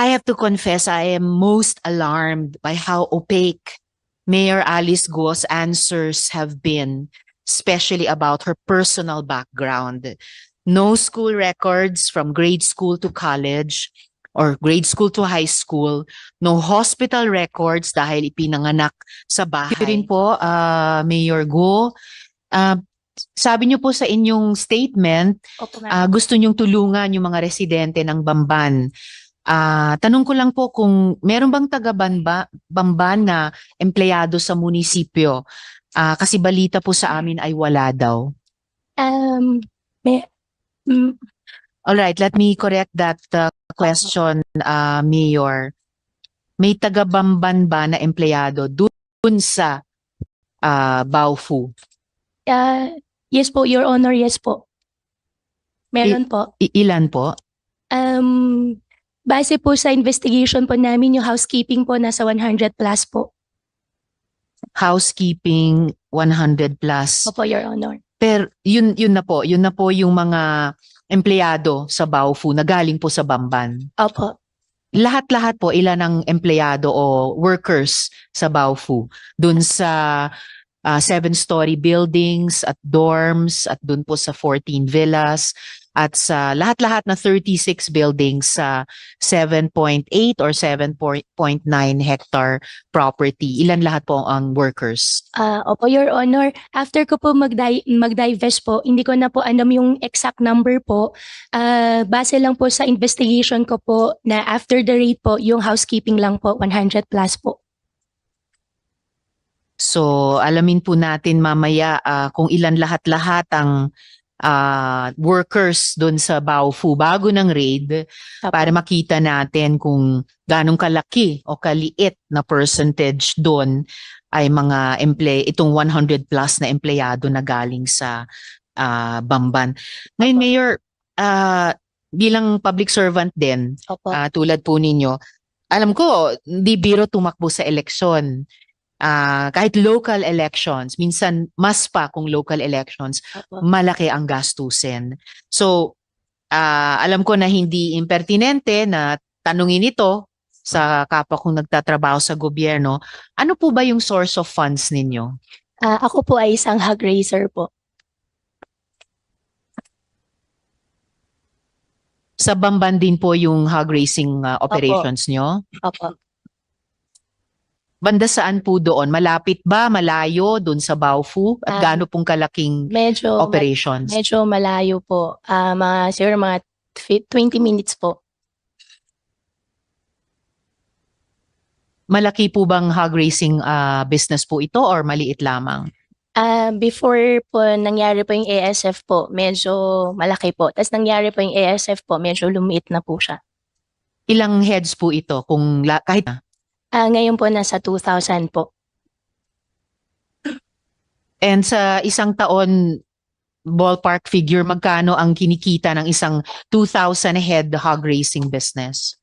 I have to confess, I am most alarmed by how opaque Mayor Alice Guo's answers have been, especially about her personal background. No school records from grade school to college or grade school to high school. No hospital records dahil ipinanganak sa bahay. Yun rin po, Mayor Guo, sabi niyo po sa inyong statement, Opo, ma'am. gusto niyong tulungan yung mga residente ng Bamban. Tanong ko lang po kung meron bang taga-Bamban na empleyado sa munisipyo? Kasi balita po sa amin ay wala daw. May, mm, All right, let me correct that question, Mayor. May taga-Bamban ba na empleyado dun sa Baofu? yes po, Your Honor, yes po. Meron po. Ilan po? Base po sa investigation po namin, yung housekeeping po nasa 100 plus po. Housekeeping 100 plus. Opo, Your Honor. Pero yun na po yung mga empleyado sa Baofu na galing po sa Bamban. Opo. Lahat-lahat po, ilan ang empleyado o workers sa Baofu? Dun sa 7-story buildings at dorms at dun po sa 14 villas at sa lahat-lahat na 36 buildings sa 7.8 or 7.9 hectare property. Ilan lahat po ang workers? Opo, Your Honor. After ko po mag-divest po, hindi ko na po alam yung exact number po. Base lang po sa investigation ko po na after the raid po, yung housekeeping lang po, 100 plus po. So, alamin po natin mamaya kung ilan lahat-lahat ang workers doon sa Baofu bago ng raid para makita natin kung ganong kalaki o kaliit na percentage doon ay mga itong 100 plus na empleyado na galing sa Bamban. Ngayon, Mayor, bilang public servant din, tulad po ninyo, alam ko, hindi biro tumakbo sa eleksyon. Kahit local elections, minsan mas pa kung local elections, malaki ang gastusin. So, alam ko na hindi impertinente na tanungin ito sa kapwa kong nagtatrabaho sa gobyerno. Ano po ba yung source of funds ninyo? Ako po ay isang hog raiser po. Sa Bamban din po yung hog raising operations nyo? Opo. Banda saan po doon? Malapit ba? Malayo doon sa Baofu? At gaano pong kalaking operations? Medyo malayo po. Siguro mga 20 minutes po. Malaki po bang hog racing business po ito or maliit lamang? Before po nangyari po yung ASF po, medyo malaki po. Tapos nangyari po yung ASF po, medyo lumiit na po siya. Ilang heads po ito? Kung kahit ngayon po nasa 2,000 po. And sa isang taon, ballpark figure, magkano ang kinikita ng isang 2,000 head hog racing business?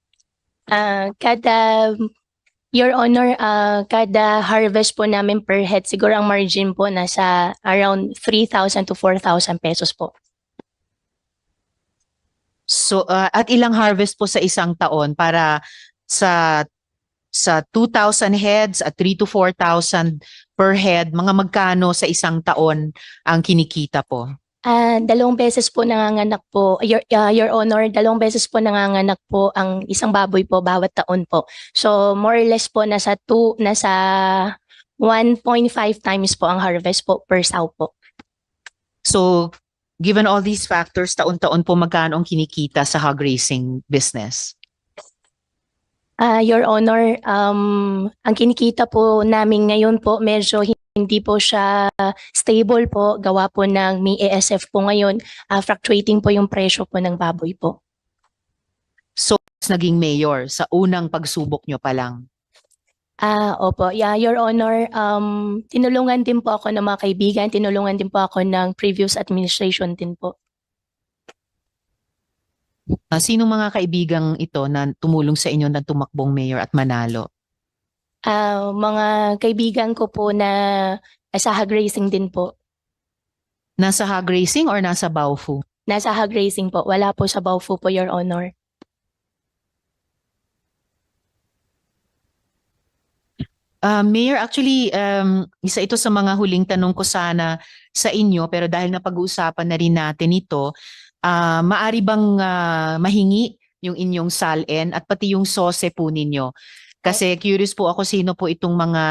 Your Honor, kada harvest po namin per head, siguro ang margin po nasa around 3,000 to 4,000 pesos po. So, at ilang harvest po sa isang taon para sa 2,000 heads at 3 to 4,000 per head, mga magkano sa isang taon ang kinikita po? 2 beses po nanganganak po, Your Honor, 2 beses po nanganganak po ang isang baboy po bawat taon po. So more or less po nasa 1.5 times po ang harvest po per sow po. So given all these factors, taon-taon po magkano ang kinikita sa hog racing business? Your Honor, ang kinikita po namin ngayon po medyo hindi po siya stable po. Gawa po ng may ASF po ngayon. Fluctuating po yung presyo po ng baboy po. So, naging mayor sa unang pagsubok nyo pa lang? Opo. Yeah, Your Honor, tinulungan din po ako ng mga kaibigan. Tinulungan din po ako ng previous administration din po. Sinong mga kaibigang ito na tumulong sa inyo na tumakbong mayor at manalo? Mga kaibigan ko po na sa hog racing din po. Nasa hog racing or nasa Baofu? Nasa hog racing po. Wala po sa Baofu po, Your Honor. Mayor, actually, isa ito sa mga huling tanong ko sana sa inyo, pero dahil napag-uusapan na rin natin ito, maari bang mahingi yung inyong SALN at pati yung SOSE po ninyo? Kasi curious po ako sino po itong mga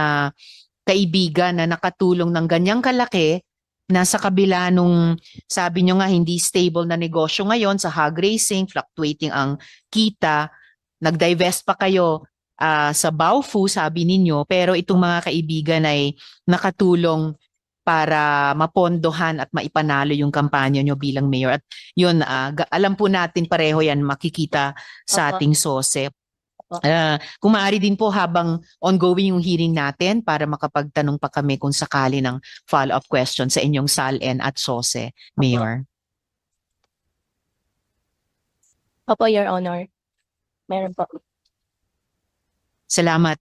kaibigan na nakatulong ng ganyang kalaki na sa kabila nung sabi nyo nga hindi stable na negosyo ngayon sa hog racing, fluctuating ang kita, nag-divest pa kayo sa Baofu, sabi ninyo, pero itong mga kaibigan ay nakatulong para mapondohan at maipanalo yung kampanya nyo bilang mayor. At yun, alam po natin pareho yan makikita sa Opo. ating SOSE. Opo. Kung maaari din po habang ongoing yung hearing natin para makapagtanong pa kami kung sakali ng follow-up question sa inyong SALN at SOSE, Mayor. Opo, Your Honor. Meron po. Salamat,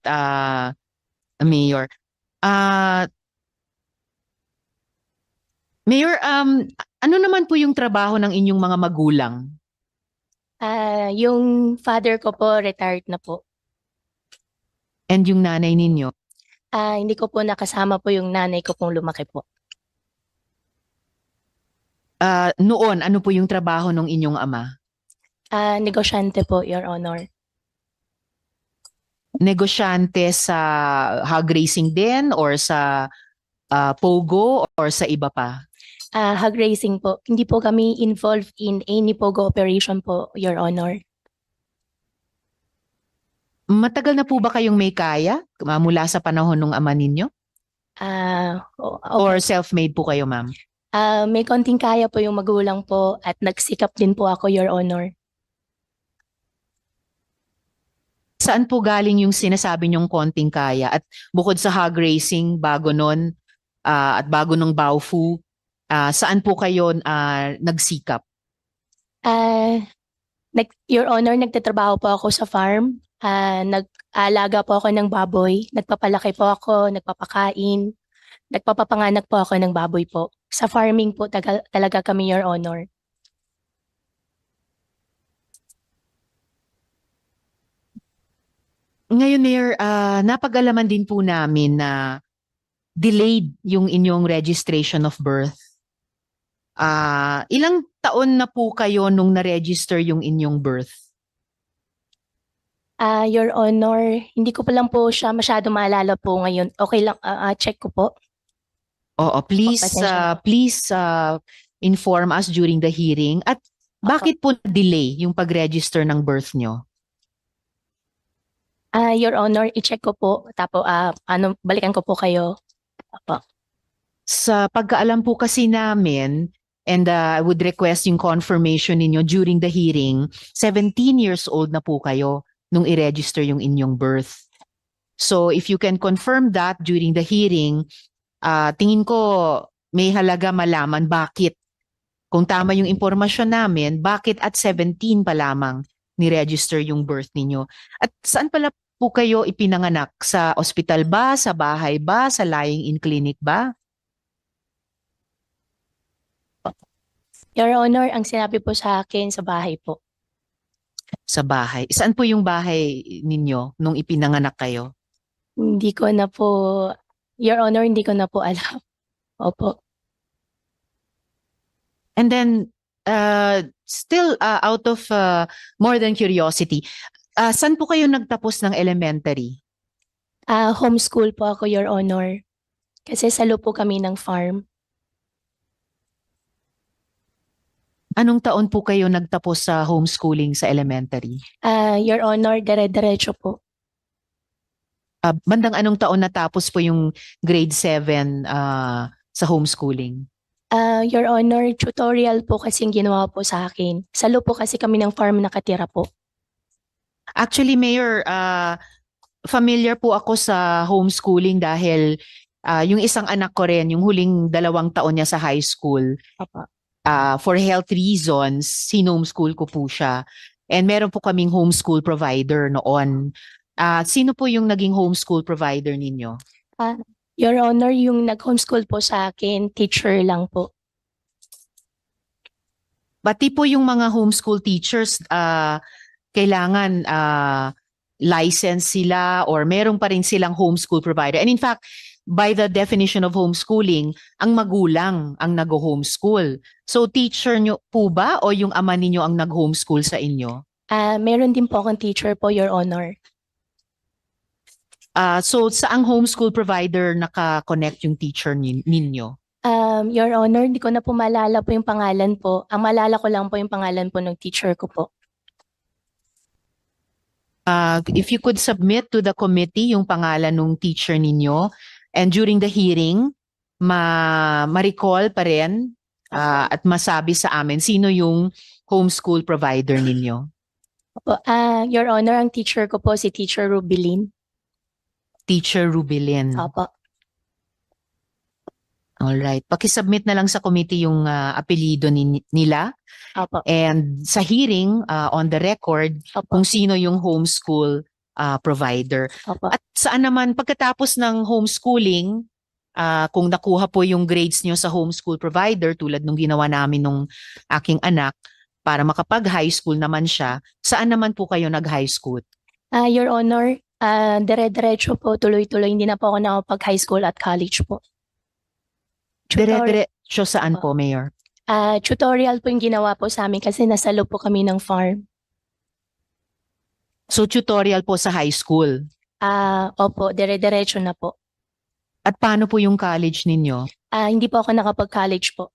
Mayor. Mayor, ano naman po yung trabaho ng inyong mga magulang? Yung father ko po, retired na po. And yung nanay ninyo? Hindi ko po nakasama po yung nanay ko pong lumaki po. Noon, ano po yung trabaho ng inyong ama? Negosyante po, Your Honor. Negosyante sa hog racing din or sa Pogo or sa iba pa? Hog racing po. Hindi po kami involved in any pogo operation po, Your Honor. Matagal na po ba kayong may kaya mula sa panahon ng ama ninyo? Okay. Or self-made po kayo, ma'am? May konting kaya po yung magulang po at nagsikap din po ako, Your Honor. Saan po galing yung sinasabi niyong konting kaya? At bukod sa hog racing, bago nun, at bago ng Baofu, saan po kayo nagsikap? Your Honor, nagtatrabaho po ako sa farm. Nag-aalaga po ako ng baboy. Nagpapalaki po ako, nagpapakain. Nagpapapanganak po ako ng baboy po. Sa farming po talaga kami, Your Honor. Ngayon, Mayor, napag-alaman din po namin na delayed yung inyong registration of birth. Ilang taon na po kayo nung na-register yung inyong birth? Your Honor, hindi ko pa lang po siya masyado maalala po ngayon. Okay lang, check ko po. Oo, please, Pasensya na po. please inform us during the hearing. At bakit po delay yung pag-register ng birth nyo? Your Honor, i-check ko po. Tapos, balikan ko po kayo. Opo. Sa pagkaalam po kasi namin, and I would request yung confirmation ninyo during the hearing, 17 years old na po kayo nung i-register yung inyong birth. So if you can confirm that during the hearing, tingin ko may halaga malaman bakit. Kung tama yung impormasyon namin, bakit at 17 pa lamang ni-register yung birth ninyo? At saan pala po kayo ipinanganak? Sa ospital ba? Sa bahay ba? Sa lying-in clinic ba? Your Honor, ang sinabi po sa akin sa bahay po. Sa bahay. Saan po yung bahay ninyo nung ipinanganak kayo? Hindi ko na po, Your Honor, hindi ko na po alam. Opo. And then, still out of more than curiosity, saan po kayo nagtapos ng elementary? Homeschool po ako, Your Honor. Kasi salo po kami ng farm. Anong taon po kayo nagtapos sa homeschooling sa elementary? Your Honor, dire-diretso po. Bandang anong taon natapos po yung grade 7 sa homeschooling? Your Honor, tutorial po kasing ginawa po sa akin. Salo po kasi kami ng farm nakatira po. Actually, Mayor, familiar po ako sa homeschooling dahil yung isang anak ko rin, yung huling 2 taon niya sa high school, Opo. for health reasons, sinomeschool ko po siya. And meron po kaming homeschool provider noon. Sino po yung naging homeschool provider ninyo? Your Honor, yung nag-homeschool po sa akin, teacher lang po. Pati po yung mga homeschool teachers, kailangan license sila or meron pa rin silang homeschool provider? And in fact, by the definition of homeschooling, ang magulang ang nag-homeschool. So teacher nyo po ba o yung ama ninyo ang nag-homeschool sa inyo? Meron din po akong teacher po, Your Honor. So saang homeschool provider naka-connect yung teacher ninyo? Your Honor, hindi ko na po maalala po yung pangalan po. Ang maalala ko lang po yung pangalan po ng teacher ko po. If you could submit to the committee yung pangalan ng teacher ninyo and during the hearing, ma-recall pa rin at masabi sa amin sino yung homeschool provider ninyo. Opo, Your Honor, ang teacher ko po si Teacher Rubilin. Teacher Rubilin. Opo. Alright. Pakisubmit na lang sa committee yung apelido nila. Opo. And sa hearing, on the record, Opo. kung sino yung homeschool provider. Opo. At saan naman, pagkatapos ng homeschooling, kung nakuha po yung grades nyo sa homeschool provider, tulad nung ginawa namin nung aking anak, para makapag-high school naman siya, saan naman po kayo nag-high school? Your Honor, dire-diretso po, tuloy-tuloy. Hindi na po ako nakapag-high school at college po. Dire-diretso saan po, Mayor? Tutorial po yung ginawa po sa amin kasi nasa loob po kami ng farm. So tutorial po sa high school. Opo, dire-diretso na po. At paano po yung college ninyo? Hindi po ako nakapag-college po.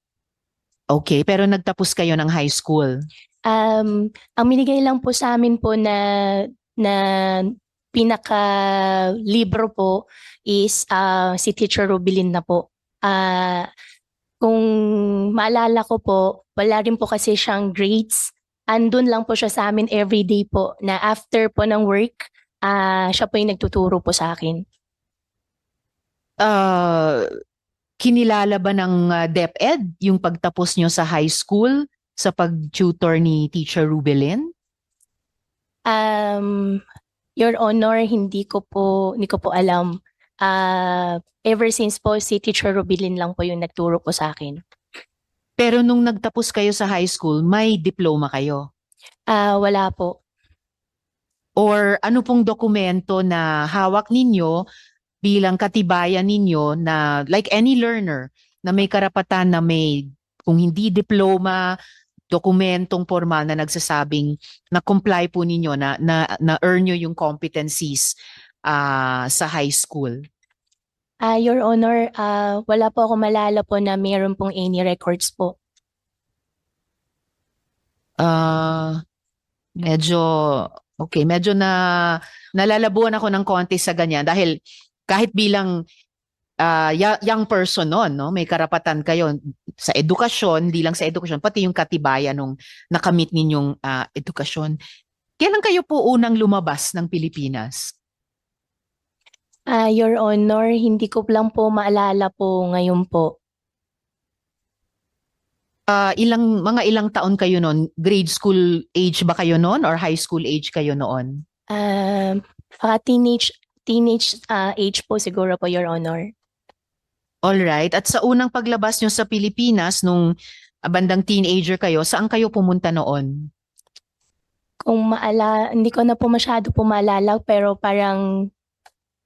Okay, pero nagtapos kayo ng high school. Ang binigay lang po sa amin po na pinaka libro po is si Teacher Rubilin na po. Kung maalala ko po, wala rin po kasi siyang grades. Andun lang po siya sa amin everyday po na after po ng work, siya po yung nagtuturo po sa akin. Kinilala ba ng DepEd yung pagtapos nyo sa high school sa pag-tutor ni Teacher Rubilin? Your Honor, hindi ko po alam. Ever since po si Teacher Rubilin lang po yung nagturo po sa akin. Pero nung nagtapos kayo sa high school, may diploma kayo? Wala po. Or ano pong dokumento na hawak ninyo bilang katibayan ninyo na like any learner na may karapatan na may, kung hindi diploma, dokumentong formal na nagsasabing na comply po ninyo na earn nyo yung competencies sa high school? Your Honor, wala po ako malala po na mayroon pong any records po. Medyo nalalabuan ako ng konti sa ganyan dahil kahit bilang young person no, may karapatan kayo sa edukasyon, hindi lang sa edukasyon, pati yung katibayan nung nakamit ninyong edukasyon. Kailan kayo po unang lumabas ng Pilipinas? Your Honor, hindi ko lang po maalala po ngayon po. Mga ilang taon kayo noon? Grade school age ba kayo noon or high school age kayo noon? Teenage age po siguro po, Your Honor. All right. At sa unang paglabas nyo sa Pilipinas nung bandang teenager kayo, saan kayo pumunta noon? Hindi ko na po masyado po maalala pero parang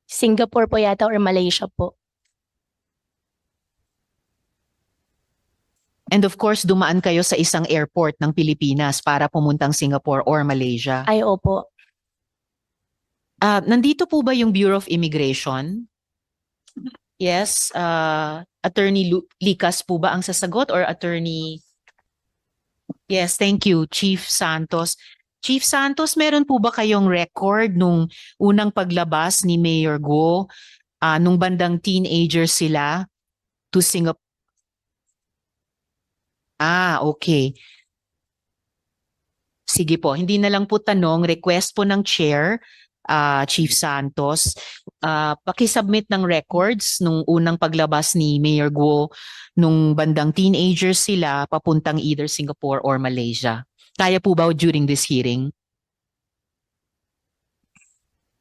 Singapore po yata or Malaysia po. And of course, dumaan kayo sa isang airport ng Pilipinas para pumuntang Singapore or Malaysia. Ay, opo. Nandito po ba yung Bureau of Immigration? Yes. Attorney Licas po ba ang sasagot or Attorney? Yes, thank you, Chief Santos. Chief Santos, meron po ba kayong record nung unang paglabas ni Mayor Guo nung bandang teenager sila to Singapore? Okay. Sige po, hindi na lang po tanong, request po ng chair, Chief Santos. Pakisubmit ng records nung unang paglabas ni Mayor Guo nung bandang teenager sila papuntang either Singapore or Malaysia. Kaya po ba during this hearing?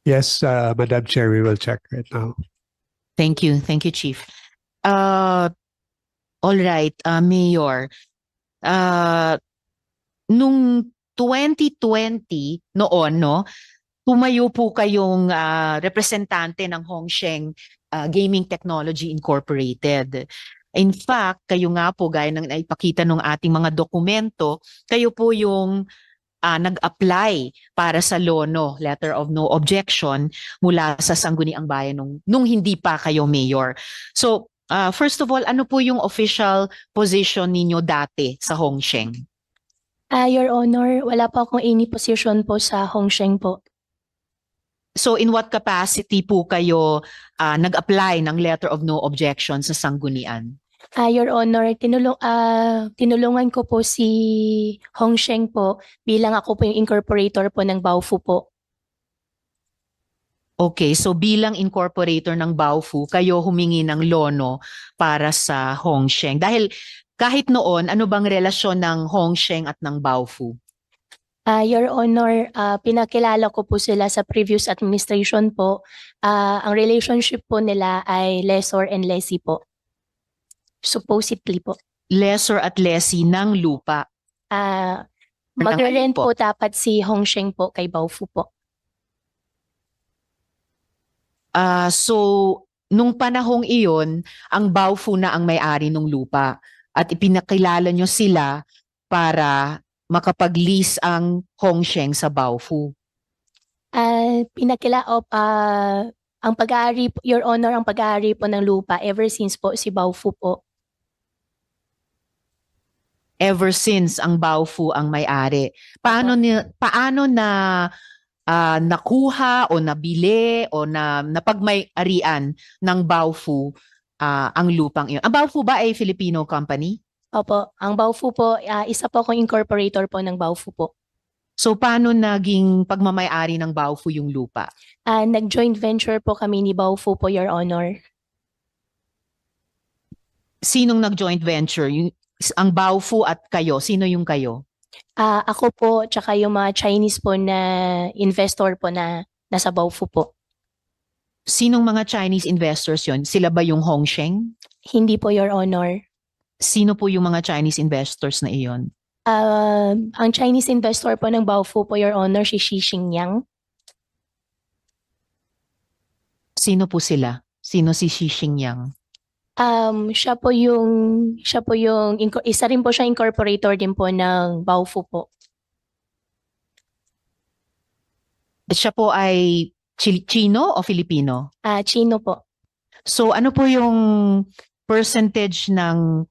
Yes, Madam Chair, we will check right now. Thank you. Thank you, Chief. All right, Mayor. Nung 2020 noon, no, tumayo po kayong representante ng Hongsheng Gaming Technology Incorporated. In fact, kayo nga po, gaya ng naipakita ng ating mga dokumento, kayo po yung nag-apply para sa LONO, Letter of No Objection, mula sa Sangguniang Bayan nung hindi pa kayo mayor. So, first of all, ano po yung official position ninyo dati sa Hongsheng? Your Honor, wala po akong any position po sa Hongsheng po. So, in what capacity po kayo nag-apply ng Letter of No Objection sa Sanggunian? Your Honor, tinulungan ko po si Hongsheng po bilang ako po yung incorporator po ng Baofu po. Okay, so bilang incorporator ng Baofu, kayo humingi ng lono para sa Hongsheng. Dahil kahit noon, ano bang relasyon ng Hongsheng at ng Baofu? Your Honor, pinakilala ko po sila sa previous administration po. Ang relationship po nila ay lessor and lessee po. Supposedly po. Lessor at lessee ng lupa. Magre-rent po? po dapat si Hongsheng po kay Baofu po. So, nung panahong iyon, ang Baofu na ang may-ari ng lupa at ipinakilala nyo sila para makapag-lease ang Hongsheng sa Baofu. Ang pag-aari, Your Honor, ang pag-aari po ng lupa ever since po si Baofu po. Ever since ang Baofu ang may-ari. Paano na nakuha o nabili o napagmay-arian ng Baofu ang lupang iyon? Ang Baofu ba ay Filipino company? Opo, ang Baofu po, isa po akong incorporator po ng Baofu po. So paano naging pagmamay-ari ng Baofu yung lupa? Nag-joint venture po kami ni Baofu po, Your Honor. Sinong nag-joint venture? Ang Baofu at kayo? Sino yung kayo? Ako po, tsaka yung mga Chinese po na investor po na nasa Baofu po. Sinong mga Chinese investors yon? Sila ba yung Hongsheng? Hindi po, Your Honor. Sino po yung mga Chinese investors na iyon? Ang Chinese investor po ng Baofu po, Your Honor, si Xi Xingyang. Sino po sila? Sino si Xi Xingyang? Siya po yung isa rin po siya incorporator din po ng Baofu po. Siya po ay Chino o Filipino? Chino po. So ano po yung percentage ng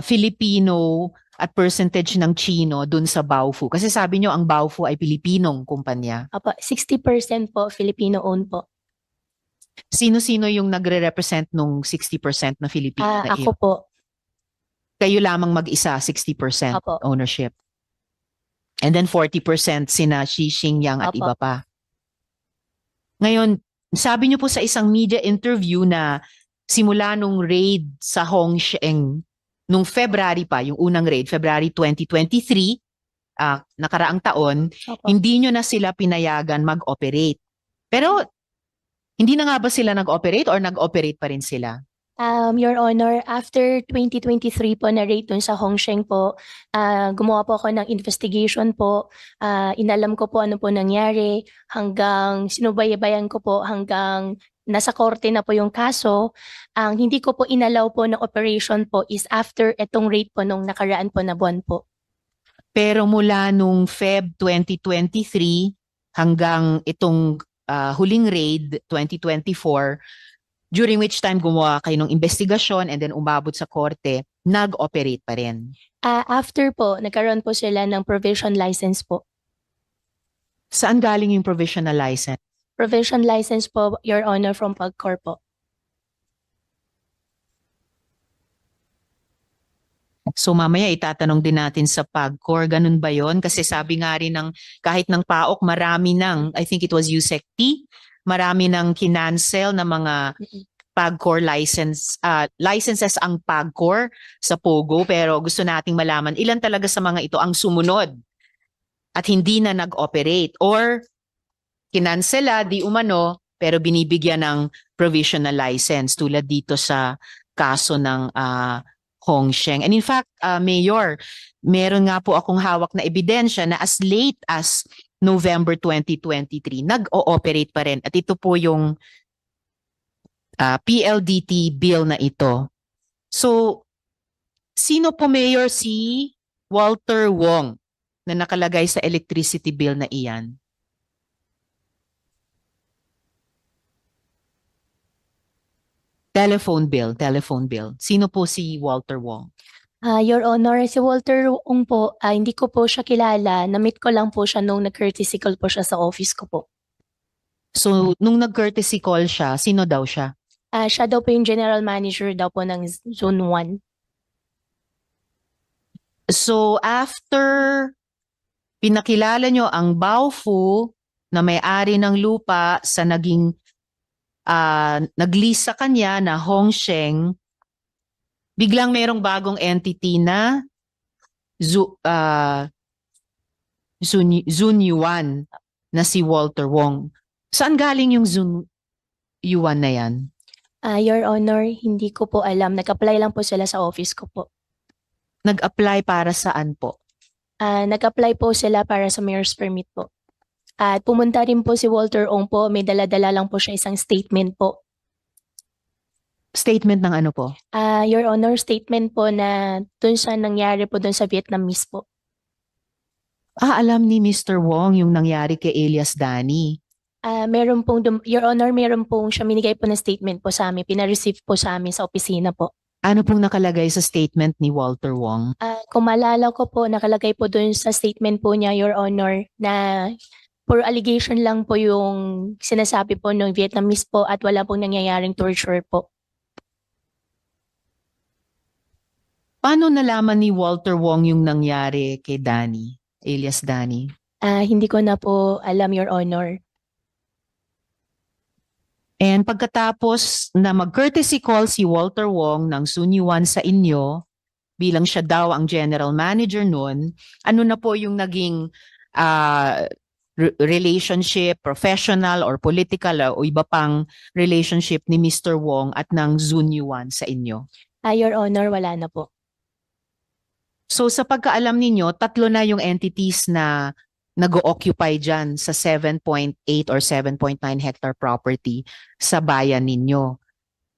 Filipino at percentage ng Chino dun sa Baofu? Kasi sabi nyo ang Baofu ay Pilipinong kumpanya. Apo, 60% po Filipino-owned po. Sino-sino yung nagre-represent nung 60% na Filipino na Ako iyon? po. Kayo lamang mag-isa, 60% Apo. ownership. And then 40% sina Xi Xingyang at Apo. iba pa. Ngayon, sabi niyo po sa isang media interview na simula nung raid sa Hongsheng, nung February pa, yung unang raid, February 2023, nakaraang taon, Apo. hindi nyo na sila pinayagan mag-operate. Pero hindi na nga ba sila nag-operate or nag-operate pa rin sila? Your Honor, after 2023 po na raid dun sa Hongsheng po, gumawa po ako ng investigation po. Inalam ko po ano po nangyari hanggang sinubaybayan ko po hanggang nasa korte na po yung kaso. Ang hindi ko po inalaw po na operation po is after etong raid po nung nakaraan po na buwan po. Pero mula nung Feb 2023 hanggang itong huling raid 2024, during which time gumawa kayo ng investigasyon and then umabot sa korte, nag-operate pa rin. After po, nagkaroon po sila ng provision license po. Saan galing yung provisional license? Provision license po, Your Honor, from PAGCOR po. So mamaya itatanong din natin sa PAGCOR, ganun ba yon? Kasi sabi nga rin ng kahit ng PAOK, marami ng, I think it was USECT, marami ng kinancel na mga PAGCOR licenses ang PAGCOR sa POGO, pero gusto nating malaman ilan talaga sa mga ito ang sumunod at hindi na nag-operate or kinansela di umano pero binibigyan ng provisional license tulad dito sa kaso ng Hongsheng. And in fact, Mayor, meron nga po akong hawak na ebidensya na as late as November 2023, nag-ooperate pa rin. At ito po yung PLDT bill na ito. So, sino po mayor? Si Walter Wong na nakalagay sa electricity bill na iyan. Telephone bill. Sino po si Walter Wong? Your Honor, si Walter Ong po, hindi ko po siya kilala. Na-meet ko lang po siya nung nag-courtesy call po siya sa office ko po. So, nung nag-courtesy call siya, sino daw siya? Siya daw po yung general manager daw po ng Zone 1. So, after pinakilala nyo ang Baofu na may-ari ng lupa sa naging nag-lease sa kanya na Hongsheng, biglang merong bagong entity na Zun Yuan na si Walter Wong. Saan galing yung Zun Yuan na yan? Your Honor, hindi ko po alam. Nag-apply lang po sila sa office ko po. Nag-apply para saan po? Nag-apply po sila para sa mayor's permit po. At pumunta rin po si Walter Ong po. May dala-dala lang po siya isang statement po. Statement ng ano po? Your Honor, statement po na dun sa nangyari po dun sa Vietnamese po. Alam ni Mr. Wong yung nangyari kay Elias Dani. Meron pong, Your Honor, meron pong siya minigay po na statement po sa amin. Pina-receive po sa amin sa opisina po. Ano pong nakalagay sa statement ni Walter Wong? Kung maalala ko po, nakalagay po dun sa statement po niya, Your Honor, na puro allegation lang po yung sinasabi po ng Vietnamese po at wala pong nangyayaring torture po. Paano nalaman ni Walter Wong yung nangyari kay Dani, Elias Dani? Hindi ko na po alam, Your Honor. And pagkatapos na mag-courtesy call si Walter Wong ng Sun Yuan sa inyo, bilang siya daw ang general manager noon, ano na po yung naging relationship, professional or political o iba pang relationship ni Mr. Wong at ng Sun Yuan sa inyo? Your Honor, wala na po. So sa pagkaalam ninyo, tatlo na yung entities na nag-occupy dyan sa 7.8 or 7.9 hectare property sa bayan ninyo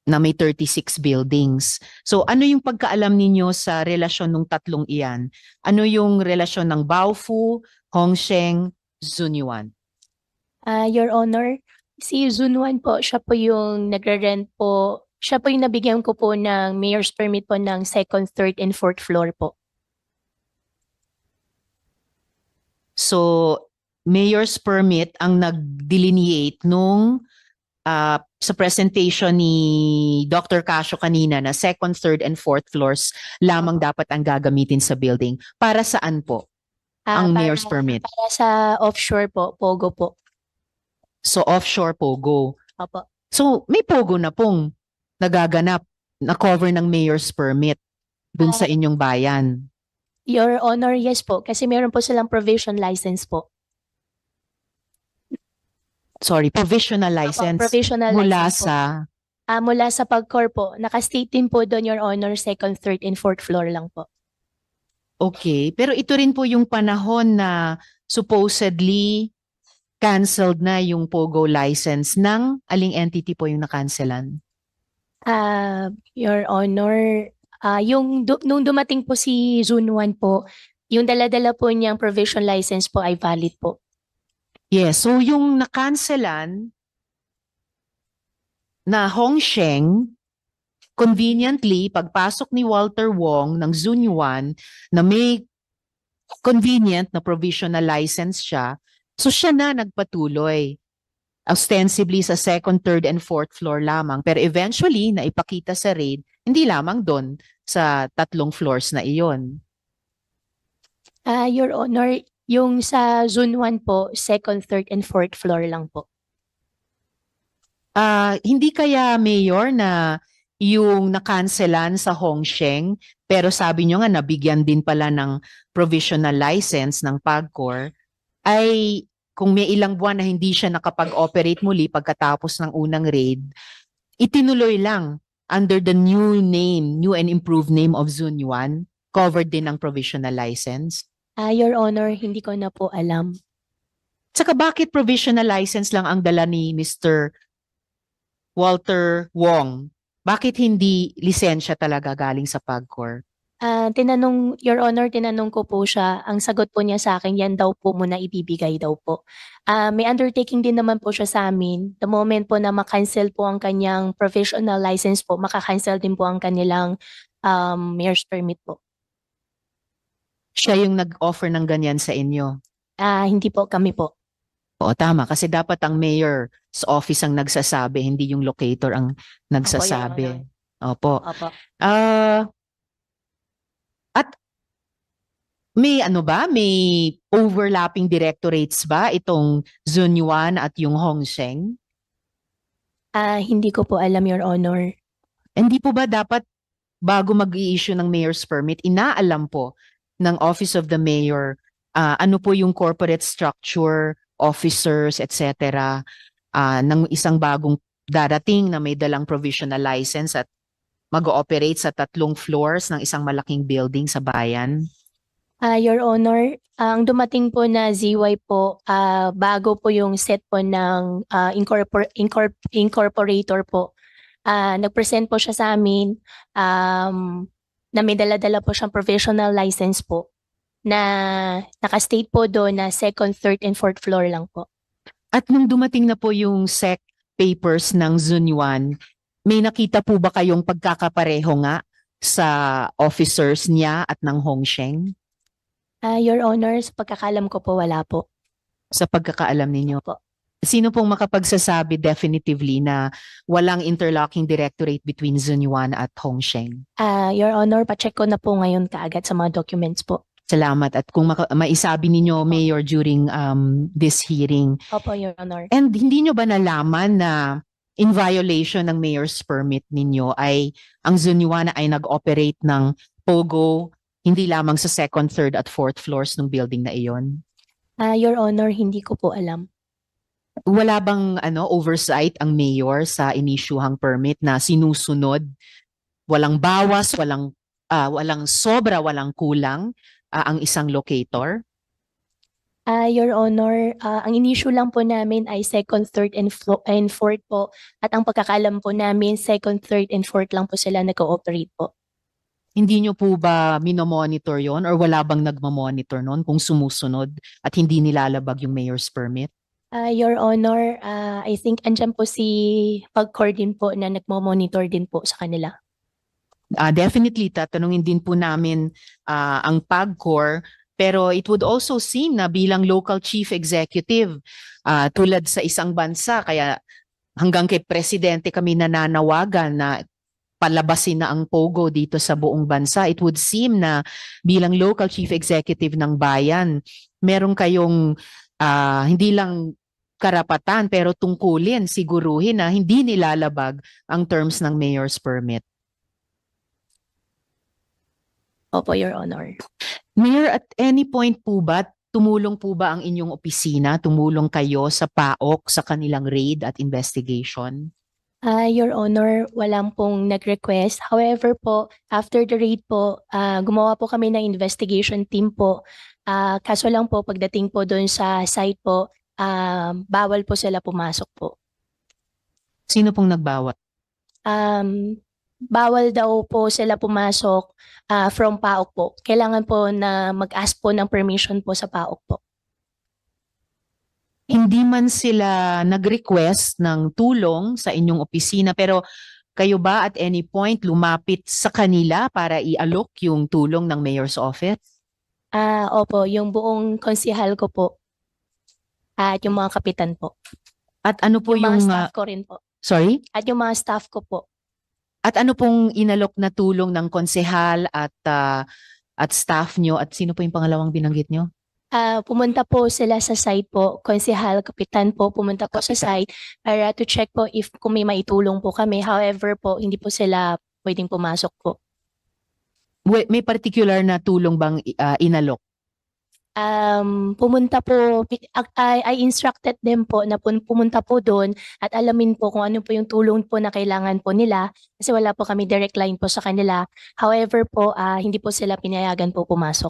na may 36 buildings. So ano yung pagkaalam ninyo sa relasyon ng tatlong iyan? Ano yung relasyon ng Baofu, Hongsheng, Zunyuan? Your Honor, si Zunwan po, siya po yung nagre-rent po. Siya po yung nabigyan ko po ng mayor's permit po ng 2nd, 3rd, and 4th floor po. So, mayor's permit ang nag-delineate nung sa presentation ni Dr. Casio kanina na 2nd, 3rd, and 4th floors lamang dapat ang gagamitin sa building. Para saan po ang mayor's permit? Para sa offshore po, Pogo po. So, offshore Pogo. Opo. So, may Pogo na pong nagaganap na cover ng mayor's permit dun sa inyong bayan. Your Honor, yes po. Kasi meron po silang provision license po. Sorry, provisional Opo, license provisional mula license po. sa Mula sa pag-core po. Naka-state din po doon, Your Honor, 2nd, 3rd, and 4th floor lang po. Okay, pero ito rin po yung panahon na supposedly canceled na yung Pogo license ng aling entity po yung nakancelan? Your Honor, nung dumating po si Zunwan po, yung dala-dala po niyang provision license po ay valid po. Yes, so yung nakancelan na Hongsheng, conveniently, pagpasok ni Walter Wong ng Zunyuan na may convenient na provisional license siya, so siya na nagpatuloy. Ostensibly sa 2nd, 3rd, and 4th floor lamang. Pero eventually, naipakita sa raid, hindi lamang doon sa 3 floors na iyon. Your Honor, yung sa Zone 1 po, 2nd, 3rd, and 4th floor lang po. Hindi kaya, Mayor, na yung nakanselan sa Hongsheng, pero sabi nyo nga nabigyan din pala ng provisional license ng PAGCOR, ay kung may ilang buwan na hindi siya nakapag-operate muli pagkatapos ng unang raid, itinuloy lang under the new and improved name of Zunyuan, covered din ng provisional license? Your Honor, hindi ko na po alam. Saka bakit provisional license lang ang dala ni Mr. Walter Wong? Bakit hindi lisensya talaga galing sa PAGCOR? Your Honor, tinanong ko po siya. Ang sagot po niya sa akin, yan daw po muna ibibigay daw po. May undertaking din naman po siya sa amin. The moment po na makancel po ang kanyang provisional license po, makakancel din po ang kanilang mayor's permit po. Siya yung nag-offer ng ganyan sa inyo. Hindi po, kami po. Oo, tama. Kasi dapat ang mayor's office ang nagsasabi, hindi yung locator ang nagsasabi. Opo. Opo. At may ano ba? May overlapping directorates ba itong Zunyuan at yung Hongsheng? Hindi ko po alam, Your Honor. Hindi po ba dapat bago mag-i-issue ng mayor's permit, inaalam po ng Office of the Mayor ano po yung corporate structure, officers, etc. Ng isang bagong darating na may dalang provisional license at mag-ooperate sa 3 floors ng isang malaking building sa bayan? Your Honor, ang dumating po na ZY po, bago po yung set po ng incorporator po. Nag-present po siya sa amin na may dala-dala po siyang provisional license po na naka-state po doon na second, third, and fourth floor lang po. At nung dumating na po yung SEC papers ng Zunyuan, may nakita po ba kayong pagkakapareho nga sa officers niya at ng Hongsheng? Your Honor, sa pagkakalam ko po, wala po. Sa pagkakaalam ninyo? Opo. Sino pong makapagsasabi definitively na walang interlocking directorate between Zunyuan at Hongsheng? Your Honor, pacheck ko na po ngayon kaagad sa mga documents po. Salamat. At kung maisabi ninyo, Mayor, during this hearing. Opo, Your Honor. And hindi nyo ba nalaman na in violation ng mayor's permit ninyo ay ang Zunyuan ay nag-operate ng POGO hindi lamang sa second, third at fourth floors ng building na iyon? Your Honor, hindi ko po alam. Wala bang oversight ang mayor sa inisyuhang permit na sinusunod? Walang bawas, walang sobra, walang kulang ang isang locator? Your Honor, ang in-issue lang po namin ay second, third, and fourth po. At ang pagkakalam po namin, second, third, and fourth lang po sila nag-ooperate po. Hindi nyo po ba minomonitor yon or wala bang nagmamonitor nun kung sumusunod at hindi nilalabag yung mayor's permit? Your Honor, I think andyan po si PAGCOR din po na nagmo-monitor din po sa kanila. Definitely, tatanungin din po namin ang PAGCOR, pero it would also seem na bilang local chief executive, tulad sa isang bansa, kaya hanggang kay presidente kami nananawagan na palabasin na ang POGO dito sa buong bansa. It would seem na bilang local chief executive ng bayan, meron kayong hindi lang karapatan pero tungkulin, siguruhin na hindi nilalabag ang terms ng mayor's permit. Opo, Your Honor. Mayor, at any point po ba, tumulong po ba ang inyong opisina? Tumulong kayo sa PAOK sa kanilang raid at investigation? Your Honor, walang pong nag-request. However po, after the raid po, gumawa po kami ng investigation team po. Kaso lang po, pagdating po doon sa site po, bawal po sila pumasok po. Sino pong nagbawal? Bawal daw po sila pumasok from PAOK po. Kailangan po na mag-ask po ng permission po sa PAOK po. Hindi man sila nag-request ng tulong sa inyong opisina, pero kayo ba at any point lumapit sa kanila para i-alok yung tulong ng mayor's office? Opo, yung buong konsihal ko po at yung mga kapitan po. At ano po Yung yung... mga staff ko rin po. Sorry? At yung mga staff ko po. At ano pong inalok na tulong ng konsehal at staff nyo? At sino po yung pangalawang binanggit nyo? Pumunta po sila sa site po, konsehal, kapitan po, pumunta po sa site para to check po if kung may maitulong po kami. However po, hindi po sila pwedeng pumasok po. May particular na tulong bang inalok? Pumunta po, I instructed them po na pumunta po doon at alamin po kung ano po yung tulong po na kailangan po nila kasi wala po kami direct line po sa kanila. However po, hindi po sila pinayagan po pumasok.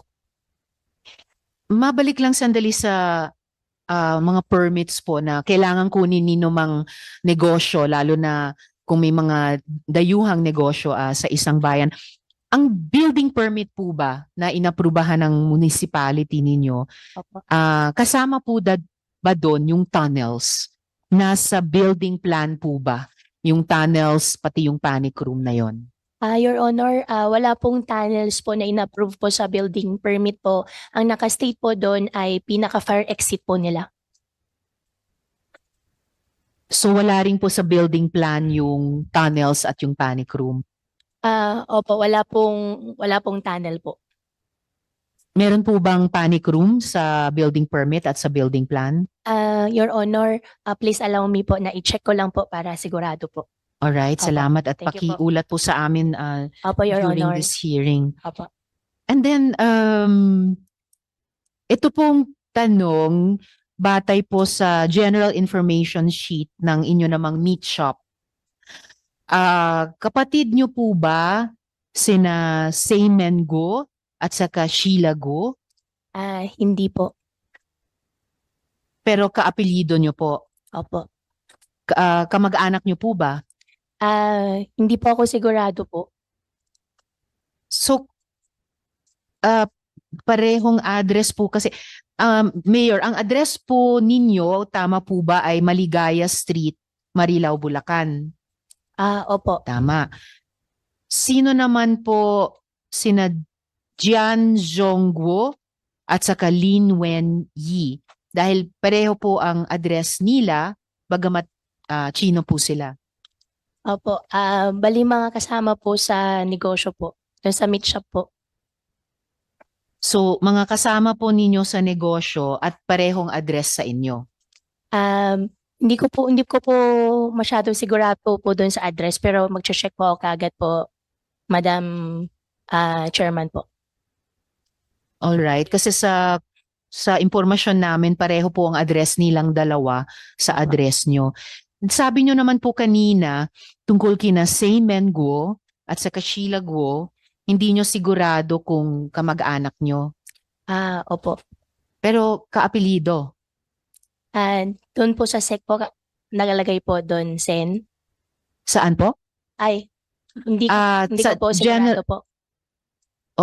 Mabalik lang sandali sa mga permits po na kailangan kunin ninyo mang negosyo, lalo na kung may mga dayuhang negosyo sa isang bayan. Ang building permit po ba na inaprubahan ng municipality ninyo, Opo. kasama po ba doon yung tunnels? Nasa building plan po ba yung tunnels pati yung panic room na yon? Your Honor, wala pong tunnels po na in-approve po sa building permit po. Ang naka-state po doon ay pinaka-fire exit po nila. So wala rin po sa building plan yung tunnels at yung panic room. Opo, wala pong tunnel po. Meron po bang panic room sa building permit at sa building plan? Your Honor, please allow me po na i-check ko lang po para sigurado po. Alright, Opo. salamat at Thank you po. pakiulat po sa amin Opo, Your during Honor. this hearing. Opo. And then, ito pong tanong, batay po sa general information sheet ng inyo namang meat shop. Kapatid nyo po ba sina Seymen Go at saka Sheila Go? Hindi po. Pero kaapelyido nyo po. Opo. Kamag-anak nyo po ba? Hindi po ako sigurado po. So, parehong address po kasi, Mayor, ang address po ninyo, tama po ba, ay Maligaya Street, Marilao, Bulacan? Opo. Tama. Sino naman po sina Jian Zhongguo at saka Lin Wen Yi? Dahil pareho po ang address nila, bagamat Chino po sila. Opo. Bali mga kasama po sa negosyo po. Doon sa meat shop po. So, mga kasama po ninyo sa negosyo at parehong address sa inyo. Hindi ko po masyado sigurado po doon sa address pero magche-check po ako kaagad po, Madam Chairman po. All right, kasi sa impormasyon namin pareho po ang address nilang dalawa sa address nyo. Sabi nyo naman po kanina tungkol kina Seymen Guo at saka Sheila Guo, hindi nyo sigurado kung kamag-anak nyo. Opo. Pero kaapelido. Doon po sa SEC po nagalagay po doon Sen. Saan po? Ay, hindi Sa ko po sigurado po.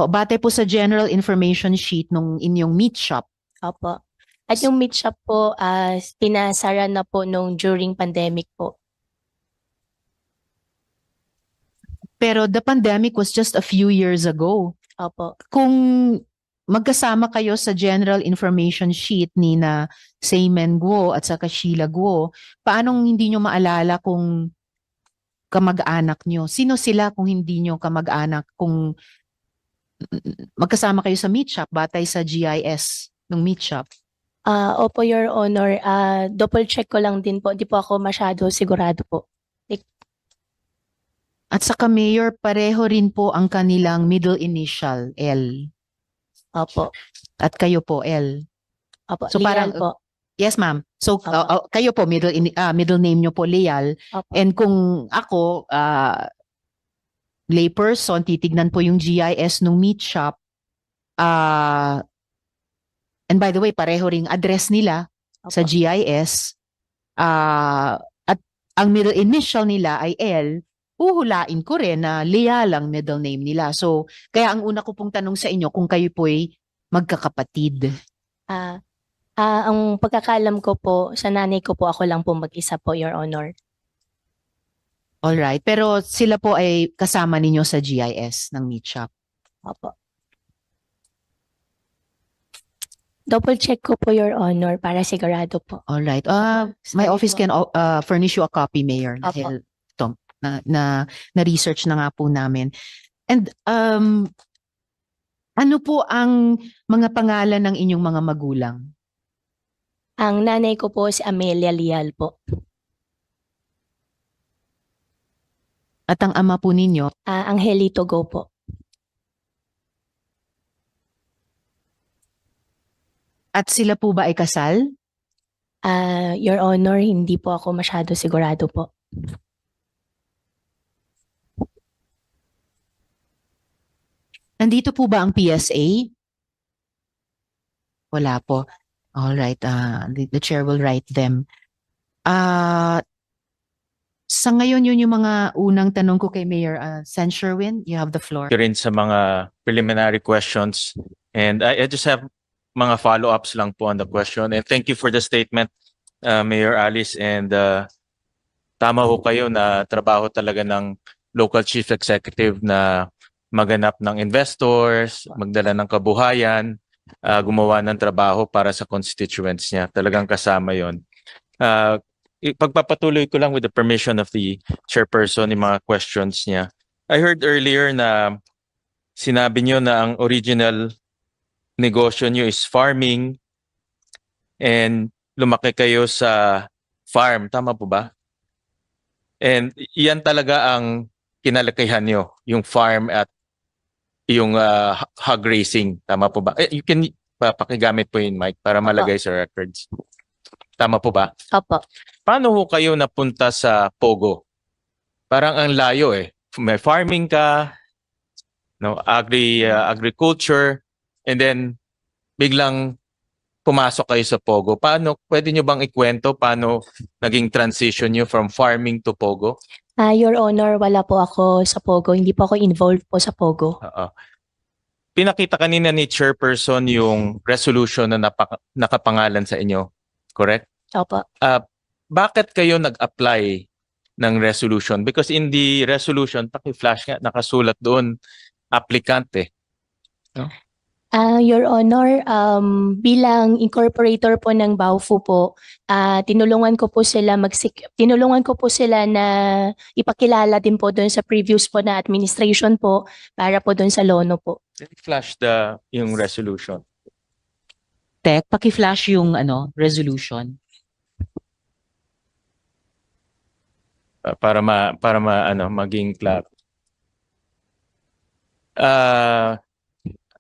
batay po sa general information sheet nung inyong meat shop. Opo. At yung meat shop po, pinasara na po nung during pandemic po. Pero the pandemic was just a few years ago. Opo. Kung magkasama kayo sa general information sheet ni na Seymen Guo at saka Sheila Guo, paanong hindi nyo maalala kung kamag-anak nyo? Sino sila kung hindi nyo kamag-anak? Kung magkasama kayo sa meat shop, batay sa GIS ng meat shop? Opo, Your Honor. Double check ko lang din po. Di po ako masyado sigurado po. At saka Mayor, pareho rin po ang kanilang middle initial, L. Opo. At kayo po, L. Opo. So Leal parang, po. yes ma'am. So Opo. kayo po, middle name nyo po, Leal. Opo. And kung ako, layperson, titignan po yung GIS ng meat shop. And by the way, pareho ring address nila sa Opo. GIS. At ang middle initial nila ay L. Uhulain ko rin na Leal ang middle name nila. So, kaya ang una ko pong tanong sa inyo kung kayo po'y magkakapatid. Ang pagkakalam ko po, sa nanay ko po, ako lang po mag-isa po, Your Honor. Alright. Pero sila po ay kasama ninyo sa GIS ng meat shop. Opo. Double check ko po, Your Honor, para sigurado po. Alright. My Sorry office po. can furnish you a copy, Mayor. Opo. Dahil ito, na-research na nga po namin. And ano po ang mga pangalan ng inyong mga magulang? Ang nanay ko po si Amelia Leal po. At ang ama po ninyo? Angelito Go po. At sila po ba ay kasal? Your Honor, hindi po ako masyado sigurado po. Nandito po ba ang PSA? Wala po. All right, the chair will write them. Sa ngayon, yun yung mga unang tanong ko kay Mayor San Sherwin. You have the floor. Rin sa mga preliminary questions. And I just have mga follow-ups lang po on the question. And thank you for the statement, Mayor Alice. And tama ho kayo na trabaho talaga ng local chief executive na maganap ng investors, magdala ng kabuhayan, gumawa ng trabaho para sa constituents niya. Talagang kasama yon. Pagpapatuloy ko lang with the permission of the chairperson yung mga questions niya. I heard earlier na sinabi niyo na ang original negosyo niyo is farming and lumaki kayo sa farm. Tama po ba? And yan talaga ang kinalakihan niyo, yung farm at yung hog racing. Tama po ba? You can pakigamit po yun, Mike, para malagay sa records. Tama po ba? Opo. Paano ho kayo napunta sa Pogo? Parang ang layo eh. May farming ka, no, agriculture, and then biglang pumasok kayo sa Pogo. Paano, pwede nyo bang ikwento paano naging transition nyo from farming to Pogo? Your Honor, wala po ako sa Pogo. Hindi po ako involved po sa Pogo. Pinakita kanina ni Chairperson yung resolution na nakapangalan sa inyo. Correct? Opo. Bakit kayo nag-apply ng resolution? Because in the resolution, paki-flash nga, nakasulat doon, applicant eh. No? Your Honor, bilang incorporator po ng Baofu po, tinulungan ko po sila na ipakilala din po doon sa previous po na administration po para po doon sa Lono po. Flash yung resolution. Tek, paki-flash yung resolution. Para maging clap.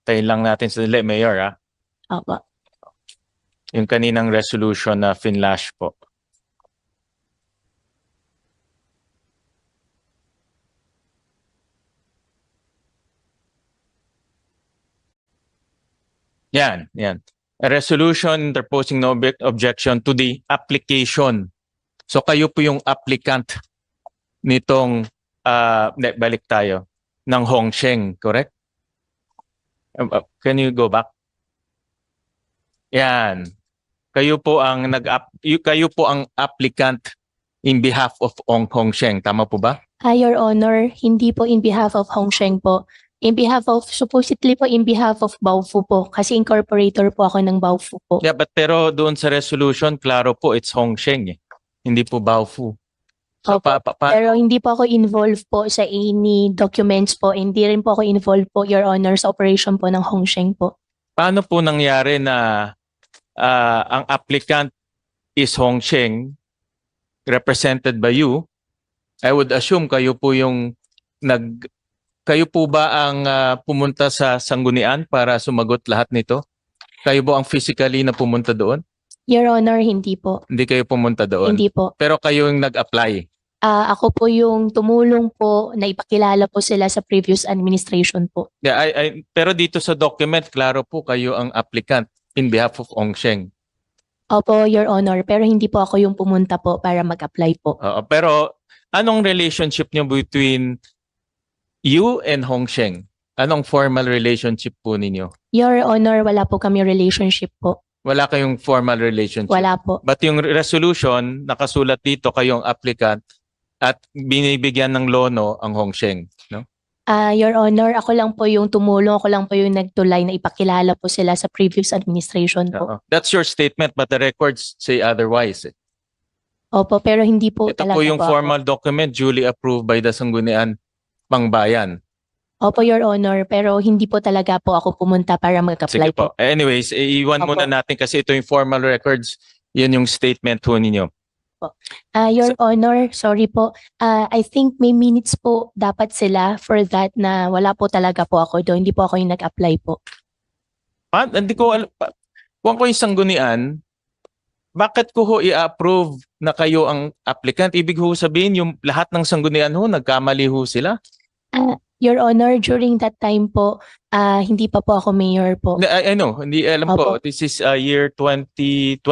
Tayo lang natin sa Mayor, Opo. yung kaninang resolution na finlash po. Yan. A resolution interposing no objection to the application. So kayo po yung applicant nitong, balik tayo, ng Hongsheng, correct? Can you go back? Yan. Kayo po ang applicant in behalf of Hongsheng, tama po ba? Your Honor, hindi po in behalf of Hongsheng po. Supposedly po in behalf of Baofu po. Kasi incorporator po ako ng Baofu po. Yeah, pero doon sa resolution, klaro po, it's Hongsheng eh. Hindi po Baofu. So, Opo. Pero hindi po ako involved po sa any documents po. Hindi rin po ako involved po, Your Honor, sa operation po ng Hongsheng po. Paano po nangyari na ang applicant is Hongsheng, represented by you? I would assume kayo po ba ang pumunta sa Sanggunian para sumagot lahat nito? Kayo po ang physically na pumunta doon? Your Honor, hindi po. Hindi kayo pumunta doon? Hindi po. Pero kayo yung nag-apply? Ako po yung tumulong po na ipakilala po sila sa previous administration po. Yeah, pero dito sa document, klaro po kayo ang applicant in behalf of Hongsheng. Opo, Your Honor, pero hindi po ako yung pumunta po para mag-apply po. Pero anong relationship niyo between you and Hongsheng? Anong formal relationship po ninyo? Your Honor, wala po kami relationship po. Wala kayong formal relationship? Wala po. But yung resolution, nakasulat dito kayong applicant at binibigyan ng lono ang Hongsheng, no? Your Honor, ako lang po yung tumulong, ako lang po yung nagtulay na ipakilala po sila sa previous administration po. That's your statement but the records say otherwise. Opo, pero hindi po Ito talaga po yung po formal document duly approved by the Sanggunian Pangbayan. Opo, Your Honor, pero hindi po talaga po ako pumunta para mag-apply Sige po. Anyways, iwan Opo. muna natin kasi ito yung formal records, yun yung statement ho ninyo. Your Honor, sorry po. I think may minutes po dapat sila for that na wala po talaga po ako doon. Hindi po ako yung nag-apply po. Hindi ko alam. Kung ako yung Sanggunian, bakit ko ho i-approve na kayo ang applicant? Ibig ho sabihin yung lahat ng Sanggunian ho, nagkamali ho sila? Your Honor, during that time po, Hindi pa po ako mayor po. I know, hindi alam ko. Opo. This is year 2020.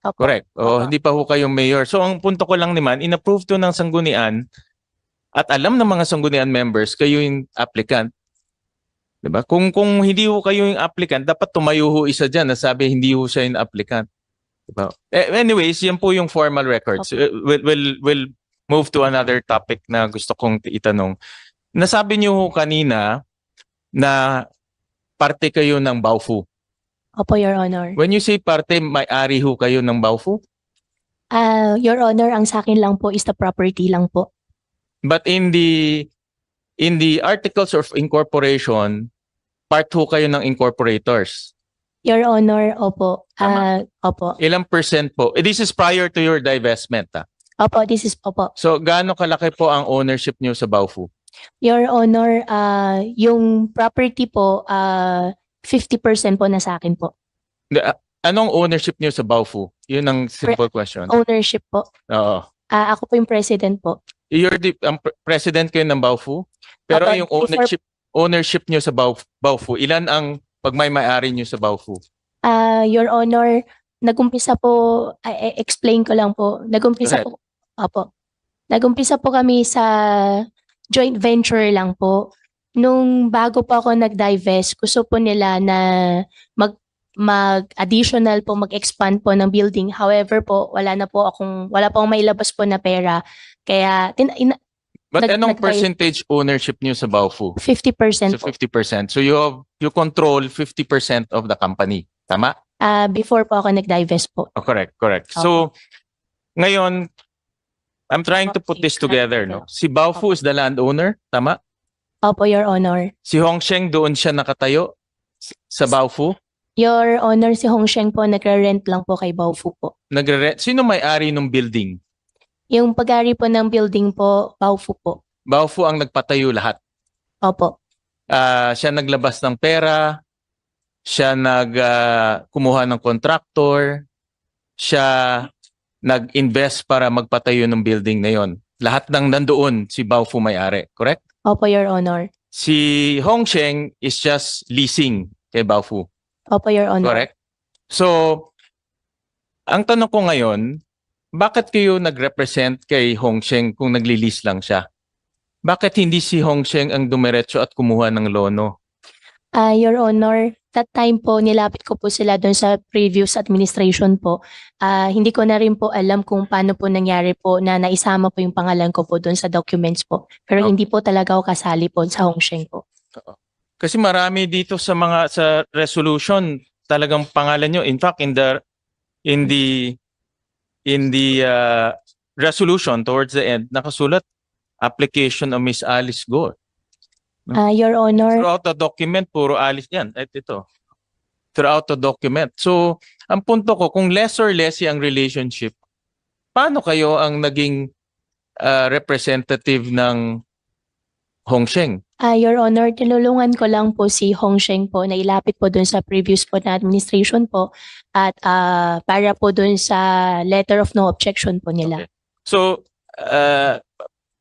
Opo. Correct. Opo. Hindi pa ho kayong mayor. So ang punto ko lang naman, in-approve to ng sanggunian at alam ng mga sanggunian members kayo yung applicant. 'Di ba? Kung hindi ho kayo yung applicant, dapat tumayo ho isa diyan na sabi hindi ho siya yung applicant. 'Di ba? Anyways, yan po yung formal records. We'll move to another topic na gusto kong itanong. Nasabi niyo ho kanina na parte kayo ng Baofu. Opo, Your Honor. When you say parte, may-ari ho kayo ng Baofu? Your Honor, ang sa akin lang po is the property lang po. But in the articles of incorporation, part ho kayo ng incorporators. Your Honor, opo. Tama. Opo. Ilang percent po? This is prior to your divestment. Opo, this is opo. So gaano kalaki po ang ownership niyo sa Baofu? Your Honor, yung property po, 50% po na sa akin po. Anong ownership niyo sa Baofu? Yun ang simple question. Ownership po. Oo. Ako po yung president po. You're ang president kayo ng Baofu, pero Opo, yung ownership niyo sa Baofu, ilan ang pagmay-ari niyo sa Baofu? Your Honor, nagumpisa po, explain ko lang po. Nagumpisa po, opo. Nagumpisa po kami sa joint venture lang po. Nung bago pa ako nag-divest, gusto po nila na mag-additional po, mag-expand po ng building. However po, wala pa akong mailabas po na pera. Kaya, But anong percentage ownership niyo sa Baofu? 50% So po. 50%. So you control 50% of the company. Tama? Before po ako nag-divest po. Oh, correct. So ngayon, I'm trying to put this together, no? Si Baofu is the landowner, tama? Opo, Your Honor. Si Hongsheng doon siya nakatayo sa Baofu? Your Honor, si Hongsheng po, nagre-rent lang po kay Baofu po. Sino may-ari ng building? Yung pag-ari po ng building po, Baofu po. Baofu ang nagpatayo lahat. Opo. Siya naglabas ng pera, siya kumuha ng contractor, siya nag-invest para magpatayo ng building na yon. Lahat ng nandoon si Baofu may-ari, correct? Opo, Your Honor. Si Hongsheng is just leasing kay Baofu, Opo, Your Honor. correct? So, ang tanong ko ngayon, bakit kayo nag-represent kay Hongsheng kung nagli-lease lang siya? Bakit hindi si Hongsheng ang dumiretso at kumuha ng lono? Your Honor, that time po, nilapit ko po sila doon sa previous administration po. Hindi ko na rin po alam kung paano po nangyari po na naisama po yung pangalan ko po doon sa documents po. Pero Okay. hindi po talaga ako kasali po sa Hongsheng po. Kasi marami dito sa resolution talagang pangalan nyo. In fact, in the resolution towards the end, nakasulat application of Miss Alice Go. Your Honor, Throughout the document, puro Alice yan. Ito. Throughout the document. So, ang punto ko, kung less or less ang relationship, paano kayo ang naging representative ng Hongsheng? Your Honor, tinulungan ko lang po si Hongsheng po na ilapit po doon sa previous po na administration po at para po doon sa letter of no objection po nila. Okay. So,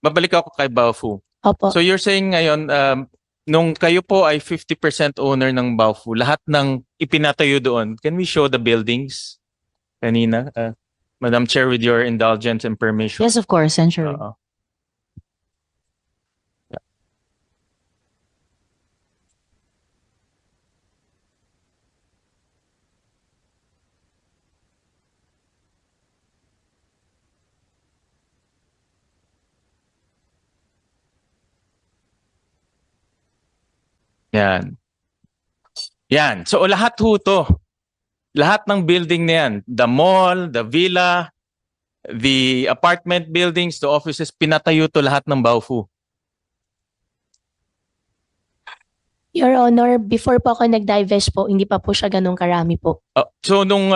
babalik ako kay Baofu. Opo. So you're saying ngayon, nung kayo po ay 50% owner ng Baofu, lahat ng ipinatayo doon, can we show the buildings kanina? Madam Chair, with your indulgence and permission. Yes, of course, Senator. Oo. Yan. Yan. So lahat ho to. Lahat ng building na yan. The mall, the villa, the apartment buildings, the offices, pinatayo to lahat ng Baofu. Your Honor, before po ako nag-divest po, hindi pa po siya ganun karami po. So nung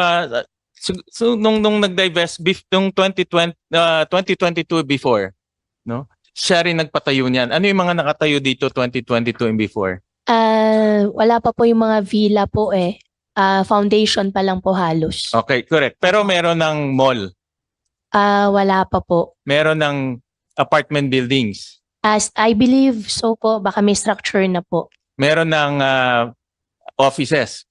nag-divest nung 2022 before, no? Siya rin nagpatayo niyan. Ano yung mga nakatayo dito 2022 and before? Wala pa po yung mga villa po eh. Foundation pa lang po halos. Okay, correct. Pero meron ng mall, Wala pa po. meron ng apartment buildings. As I believe so po, baka may structure na po. meron ng offices.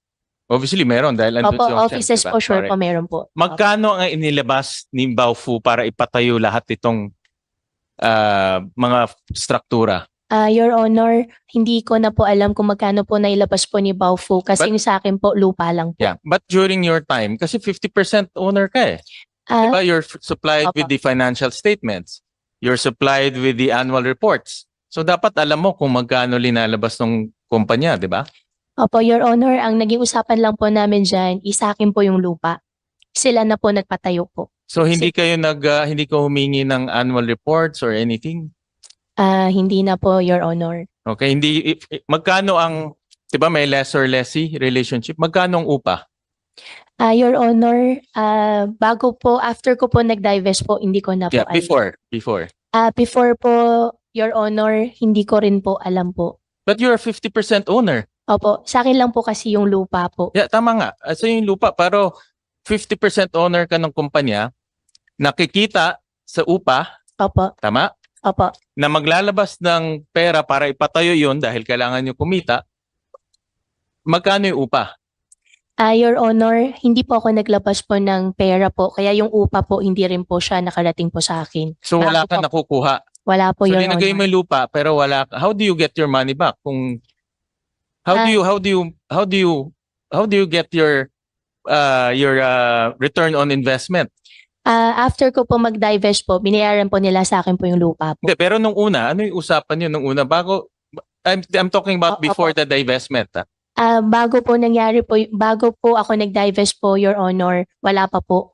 Obviously, meron dahil andun Opo, si Ocean, offices diba? po, sure Correct. po, meron po. Magkano ang inilabas ni Baofu para ipatayo lahat itong mga struktura? Your Honor, hindi ko na po alam kung magkano po nailabas po ni Baofu kasi But- yung sa akin po, lupa lang po. Yeah, but during your time, kasi 50% owner ka eh. Ah, Diba? You're supplied Opo. with the financial statements. You're supplied with the annual reports. So dapat alam mo kung magkano linalabas ng kumpanya, di ba? Opo, Your Honor, ang naging usapan lang po namin dyan, isa akin po yung lupa. Sila na po nagpatayo po. So hindi kayo hindi ka humingi ng annual reports or anything? Hindi na po, Your Honor. Okay, hindi magkano ang 'di ba may lessor lessee relationship? Magkano ang upa? Your Honor, after ko po nag-divest po, hindi ko na po Yeah, alam. before. Before po, Your Honor, hindi ko rin po alam po. But you're a 50% owner. Opo, sa akin lang po kasi yung lupa po. Yeah, tama nga. So yung lupa, pero 50% owner ka ng kumpanya, nakikita sa upa, Opo, tama? opo. Na maglalabas ng pera para ipatayo yun dahil kailangan nyo kumita, magkano yung upa? Your Honor, hindi po ako naglabas po ng pera po, kaya yung upa po, hindi rin po siya nakarating po sa akin. So wala Bago ka po- nakukuha. Wala po, So Your linagay mo Honor. yung lupa pero wala how do you get your money back? Kung how do you get your return on investment? After ko po mag-divest po, binayaran po nila sa akin po yung lupa po. Hindi, pero nung una, ano yung usapan niyo nung una bago I'm talking about Opo. before the divestment. Bago po ako nag-divest po, Your Honor, wala pa po.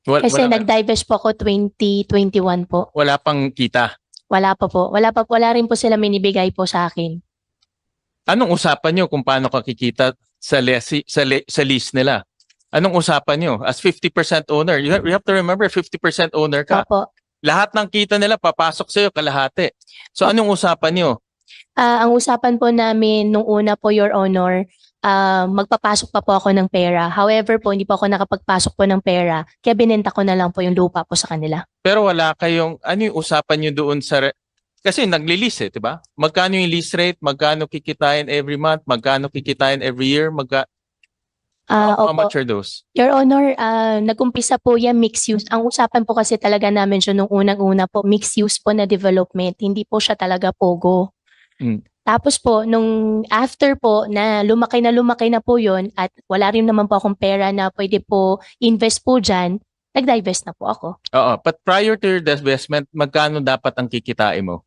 Kasi nag-divest po ako 2021 po. wala pang kita. Wala pa po. Wala rin po sila minibigay po sa akin. Anong usapan niyo kung paano ka kikita sa lease nila? Anong usapan niyo? As 50% owner, you have to remember 50% owner ka. Opo. Lahat ng kita nila papasok sa iyo kalahati. So anong usapan niyo? Ang usapan po namin nung una po, Your Honor, magpapasok pa po ako ng pera. However po, hindi po ako nakapagpasok po ng pera. Kaya binenta ko na lang po yung lupa po sa kanila. Pero wala kayong ano yung usapan niyo doon sa kasi nagli-lease eh, 'di ba? Magkano yung lease rate? Magkano kikitain every month? Magkano kikitain every year? How Opo. much are those? Your Honor, nag-umpisa po yan mixed use. Ang usapan po kasi talaga namin siya nung unang-una po, mixed use po na development. Hindi po siya talaga pogo. Mm. Tapos po, nung after po na lumaki na po yun at wala rin naman po akong pera na pwede po invest po dyan, nag-divest na po ako. Oo, but prior to your divestment, magkano dapat ang kikitain mo?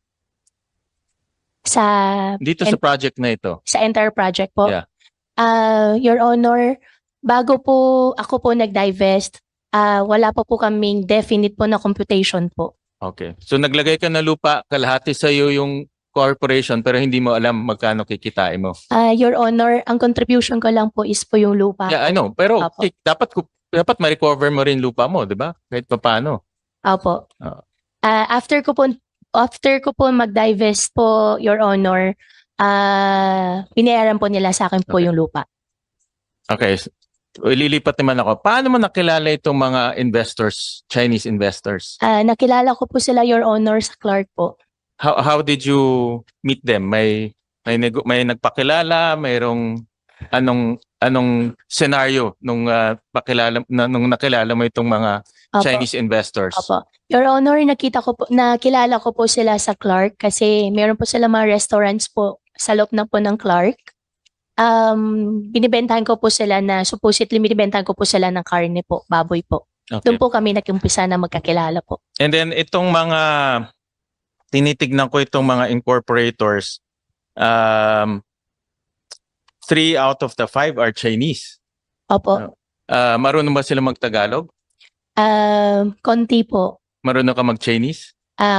Sa Dito sa project na ito. sa entire project po. Yeah. Your Honor, bago po ako po nag-divest, wala pa po kaming definite po na computation po. Okay. So naglagay ka ng lupa, kalahati sa iyo yung corporation pero hindi mo alam magkano kikitain mo. Your Honor, ang contribution ko lang po is po yung lupa. Yeah, I know. Pero Opo. dapat ma-recover mo rin lupa mo, 'di ba? Kahit paano. Opo. Oo. After ko po mag-divest po, Your Honor, binayaran po nila sa akin po Okay. yung lupa. Okay. So, ililipat naman ako. Paano mo nakilala itong mga investors, Chinese investors? Nakilala ko po sila, Your Honor, sa Clark po. How did you meet them? May nagpakilala, mayroong anong scenario nung nung nakilala mo itong mga Opo. Chinese investors? Opo. Your Honor, nakilala ko po sila sa Clark kasi meron po sila mga restaurants po sa loob na po ng Clark. Binibentahan ko po sila supposedly binibentahan ko po sila ng karne po, baboy po. Okay. Doon po kami nag-umpisa na magkakilala po. And then itong mga tinitignan ko itong mga incorporators, 3 out of the 5 are Chinese. Opo. Marunong ba sila mag-Tagalog? Konti po. Marunong ka mag-Chinese?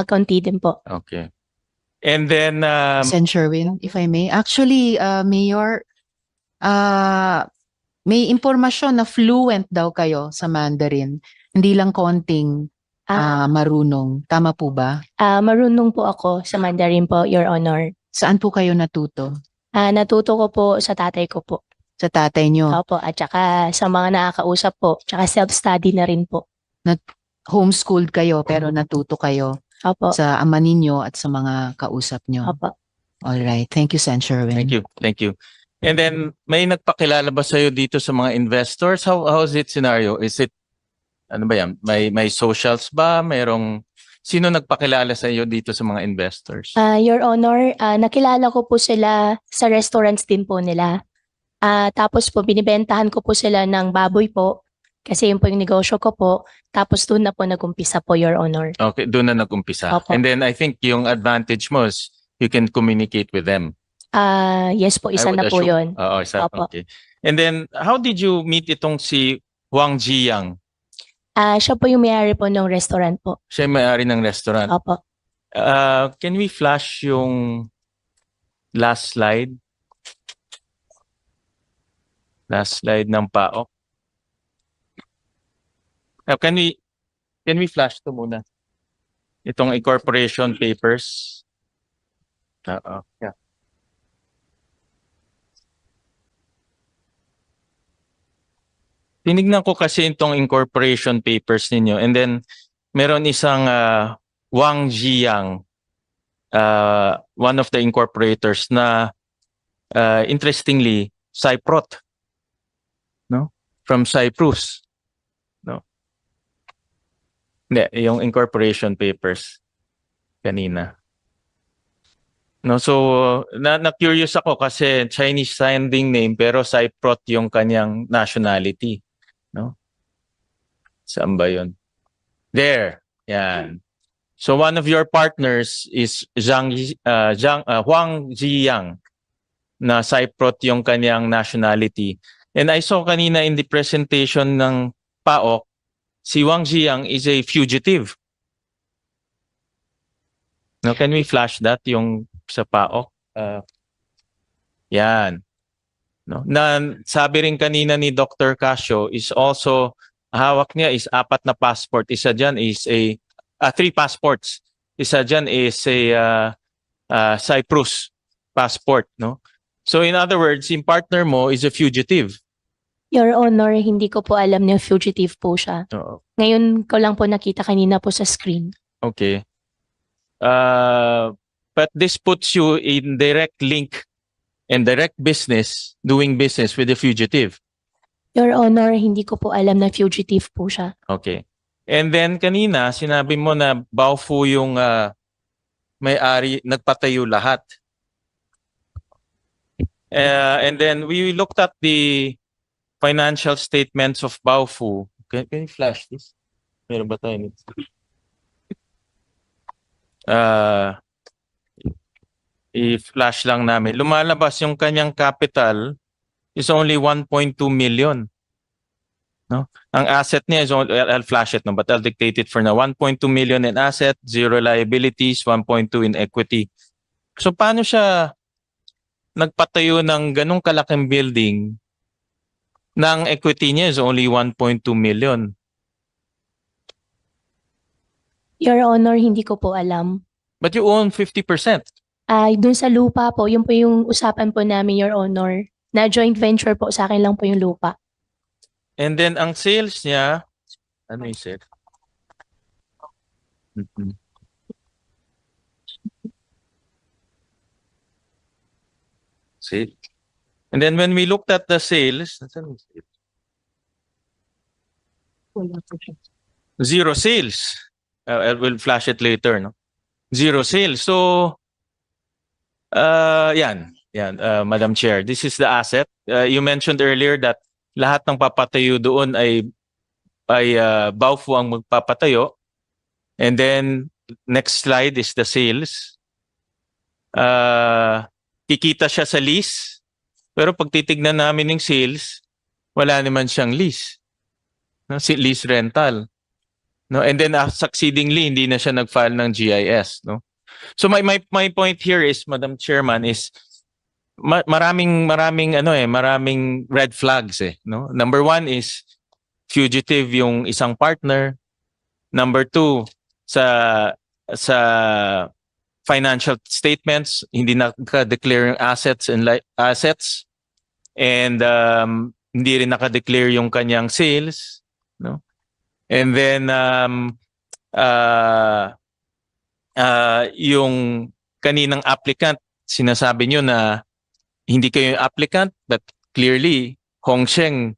Konti din po. Okay. And then, Sen. Sherwin, if I may. Actually, Mayor, may impormasyon na fluent daw kayo sa Mandarin. Hindi lang konting marunong. Tama po ba? Marunong po ako sa Mandarin po, Your Honor. Saan po kayo natuto? Natuto ko po sa tatay ko po. Sa tatay nyo? Opo, at saka sa mga nakakausap po, tsaka self-study na rin po. Homeschooled kayo pero natuto kayo Opo. sa ama ninyo at sa mga kausap nyo? Opo. All right. Thank you, Sen. Sherwin. Thank you. Thank you. And then may nagpakilala ba sa'yo dito sa mga investors? How is it scenario? Is it ano ba yan? May socials ba? Sino nagpakilala sa iyo dito sa mga investors? Your Honor, nakilala ko po sila sa restaurants din po nila. Tapos po, binibentahan ko po sila ng baboy po. Kasi yun po yung negosyo ko po. Tapos doon na po nag-umpisa po, Your Honor. Okay, doon na nag-umpisa. Opo. And then I think yung advantage mo is you can communicate with them. Yes po, isa I would na po assume. yun. Oo, isa. Opo. Okay. And then how did you meet itong si Wang Jiyang? Siya po yung may-ari po ng restaurant po. Siya yung may-ari ng restaurant. Opo. Can we flash yung last slide? Last slide ng PAOK. Can we flash to muna? Itong incorporation papers. Yeah. Tinignan ko kasi itong incorporation papers ninyo and then meron isang Wang Jiyang, one of the incorporators na interestingly Cyprot, no? From Cyprus, no? Hindi, yung incorporation papers kanina. No, so na-curious ako kasi Chinese sounding name pero Cyprot yung kanyang nationality, no? Saan ba yun? There. Yan. So one of your partners is Huang Jiyang na Cyprot yung kanyang nationality. And I saw kanina in the presentation ng PAOK, si Wang Jiyang is a fugitive. Now, can we flash that yung sa PAOK? Yan. No? Na sabi rin kanina ni Dr. Casio is also hawak niya is 4 na passport. Isa diyan is 3 passports. Isa diyan is a Cyprus passport, no? So in other words, yung partner mo is a fugitive. Your Honor, hindi ko po alam na fugitive po siya. Oo. Ngayon ko lang po nakita kanina po sa screen. Okay. But this puts you in direct link and direct business, doing business with the fugitive. Your Honor, hindi ko po alam na fugitive po siya. Okay. And then kanina, sinabi mo na Baofu yung may-ari, nagpatayo lahat. And then we looked at the financial statements of Baofu. Can you flash this? Meron ba tayo nito? I-flash lang namin. Lumalabas yung kanyang capital is only 1.2 million. No? Ang asset niya is only, I'll flash it, no, but I'll dictate it for now. 1.2 million in asset, 0 liabilities, 1.2 in equity. So paano siya nagpatayo ng ganong kalaking building na ang equity niya is only 1.2 million? Your Honor, hindi ko po alam. But you own 50%. Dun sa lupa po, yun po yung usapan po namin, Your Honor. Na joint venture po, sa akin lang po yung lupa. And then ang sales niya, ano yung sales? See? And then when we looked at the sales, nasaan yung sales? Zero sales. I will flash it later, no? Zero sales. So, yan, Madam Chair, this is the asset. You mentioned earlier that lahat ng papatayo doon ay Baofu ang magpapatayo. And then, next slide is the sales. Kikita siya sa lease. Pero pag titignan namin ng sales, wala naman siyang lease. No? Lease rental. No? And then succeedingly, hindi na siya nag-file ng GIS. No? So my point here is, Madam Chairman, is maraming red flags eh, no? Number 1 is fugitive yung isang partner. Number 2, sa financial statements hindi naka-declare yung assets and hindi rin naka-declare yung kanyang sales, no? And then yung kaninang applicant sinasabi nyo na hindi kayo yung applicant, but clearly Hongsheng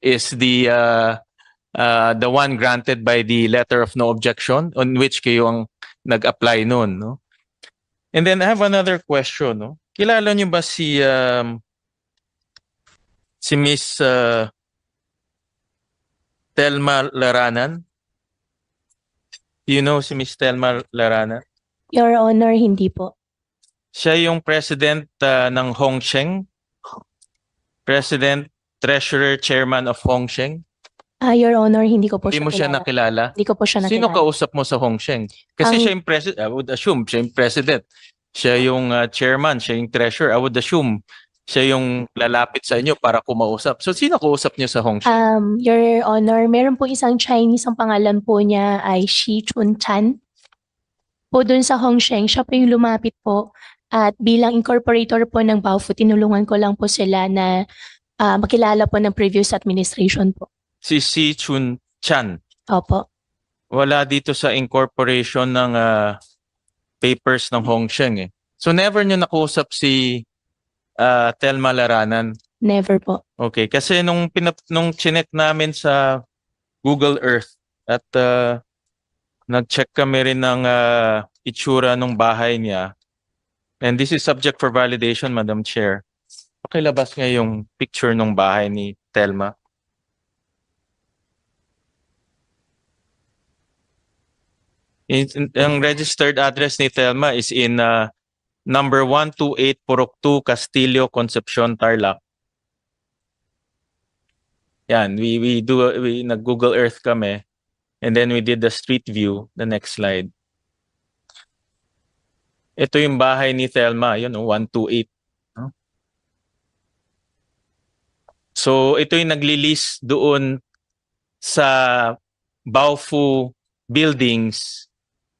is the one granted by the letter of no objection on which kayo ang nag-apply noon, no? And then I have another question, no? Kilala niyo ba si Miss Telma Laranan? Do you know si Miss Telma Laranan? Your Honor, hindi po. Siya yung president ng Hongsheng. President, treasurer, chairman of Hongsheng. Your Honor, hindi ko po Hindi siya mo siya kilala. nakilala? Hindi ko po siya nakilala. Sino kausap mo sa Hongsheng? Kasi Ang- siya yung president. I would assume siya yung president. Siya yung chairman, siya yung treasurer. I would assume siya yung lalapit sa inyo para kumausap. So sino kausap niyo sa Hongsheng? Your Honor, meron po isang Chinese, ang pangalan po niya ay Shi Chun Chan. Po dun sa Hongsheng, siya po yung lumapit po. At bilang incorporator po ng Baofu, tinulungan ko lang po sila na makilala po ng previous administration po. Si Si Chun Chan. Opo. Wala dito sa incorporation ng papers ng Hongsheng eh. So never nyo nakausap si Telma Laranan. Never po. Okay, kasi nung chinek namin sa Google Earth at nag-check kami rin ng itsura ng bahay niya. And this is subject for validation, Madam Chair. Pakilabas nga yung picture ng bahay ni Telma. Ang registered address ni Telma is in number 128 Purok 2, Castillo, Concepcion, Tarlac. Yan, we nag-Google Earth kami. And then we did the street view, the next slide. Ito yung bahay ni Telma, yun, 128. No? So ito yung nagli-lease doon sa Baofu buildings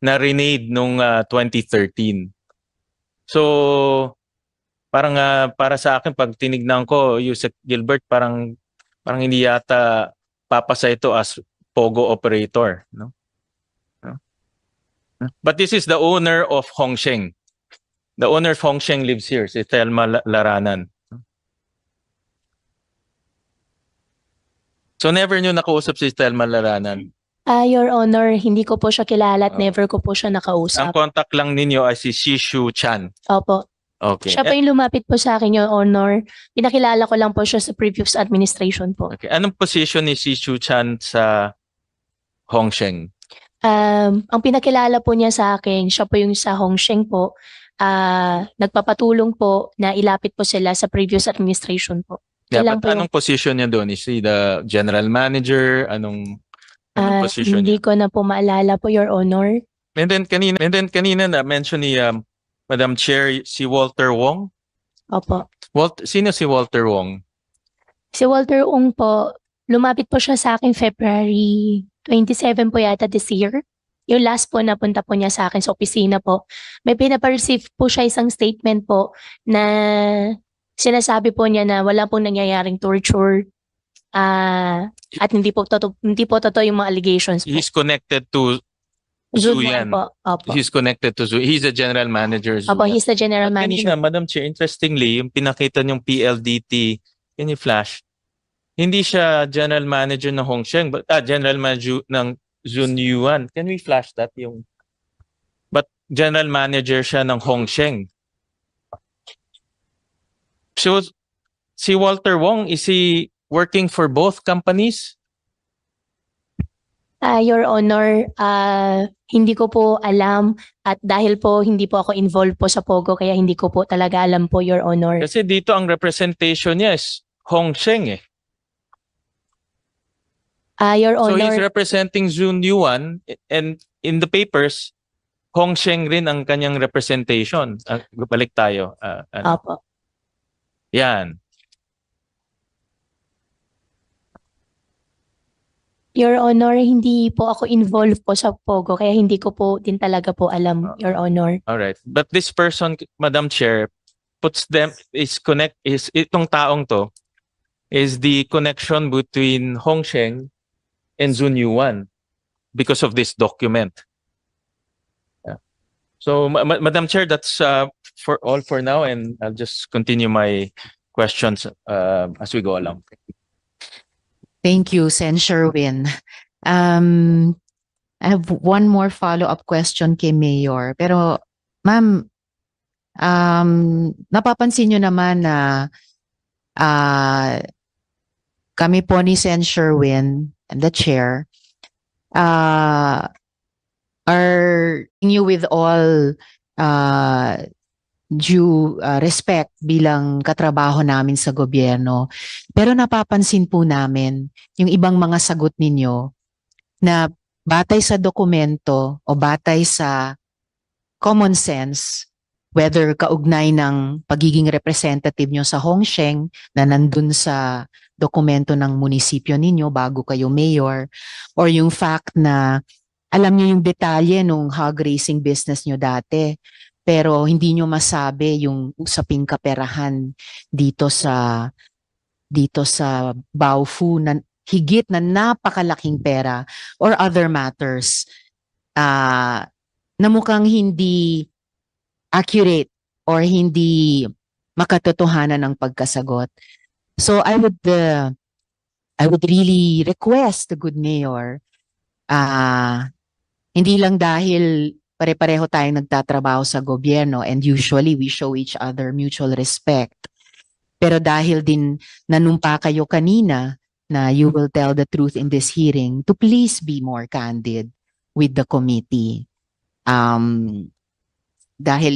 na renade nung 2013. So parang para sa akin pag tinignan ko, Yusek Gilbert, parang hindi yata papasa ito as Pogo operator, no? But this is the owner of Hongsheng. The owner of Hongsheng lives here, si Telma Laranan. So never nyo nakausap si Telma Laranan. Your Honor, hindi ko po siya kilala at Oh. never ko po siya Ang nakausap. contact lang ninyo ay si Shishu Chan. Opo. Okay. Siya po yung lumapit po sa akin, Your Honor. Pinakilala ko lang po siya sa previous administration po. Okay. Anong position ni Shishu Chan sa Hongsheng? Ang pinakilala po niya sa akin, siya po yung sa Hongsheng po, nagpapatulong po na ilapit po sila sa previous administration po. Yeah, Yun lang but po yung- anong position niya doon? Is he the general manager? Anong position Hindi niya? ko na po maalala po, Your Honor. And then kanina na mention ni Madam Chair si Walter Wong. Opo. Sino si Walter Wong? Si Walter Ong po, lumapit po siya sa akin February 27 po yata this year. Yung last po napunta po niya sa akin sa opisina po. May pinapareceive po siya isang statement po na sinasabi po niya na wala pong nangyayaring torture at hindi po totoo yung mga allegations po. He's connected to Zunwan Zuyan. po. Opo. He's connected to Zuyan. He's the general manager. Opo, Zuyan. he's the general At manager. kanina, Madam Chair, interestingly, yung pinakita niyong PLDT, can you flash? Hindi siya general manager ng Hongsheng, but general manager ng Zunyuan. Can we flash that? But general manager siya ng Hongsheng. So, si Walter Wong, is he working for both companies? Your Honor, hindi ko po alam at dahil po hindi po ako involved po sa Pogo kaya hindi ko po talaga alam po, Your Honor. Kasi dito ang representation niya is Hongsheng eh. Your So he's Honor, representing Zunyuan and in the papers, Hongsheng rin ang kanyang representation. Balik tayo. opo. Yan. Your Honor, hindi po ako involved po sa Pogo kaya hindi ko po din talaga po alam, Your Honor. All right. But this person, Madam Chair, itong taong to is the connection between Hongsheng and Zunyuan because of this document. Yeah. So, Madam Chair, that's for all for now, and I'll just continue my questions as we go along. Thank you, Sen Sherwin. I have one more follow-up question kay Mayor. Pero, ma'am, napapansin nyo naman na kami po ni Sen Sherwin and the chair are you with all due respect bilang katrabaho namin sa gobyerno. Pero napapansin po namin yung ibang mga sagot ninyo na batay sa dokumento o batay sa common sense, whether kaugnay ng pagiging representative nyo sa Hongsheng na nandun sa dokumento ng munisipyo ninyo bago kayo mayor, or yung fact na alam nyo yung detalye nung hog racing business nyo dati, pero hindi nyo masabi yung usaping kaperahan dito sa Baofu na higit na napakalaking pera or other matters na mukhang hindi accurate or hindi makatotohanan ng pagkasagot. So I would really request the good mayor, hindi lang dahil pare-pareho tayong nagtatrabaho sa gobyerno and usually we show each other mutual respect, pero dahil din nanumpa kayo kanina na you will tell the truth in this hearing, to please be more candid with the committee. Dahil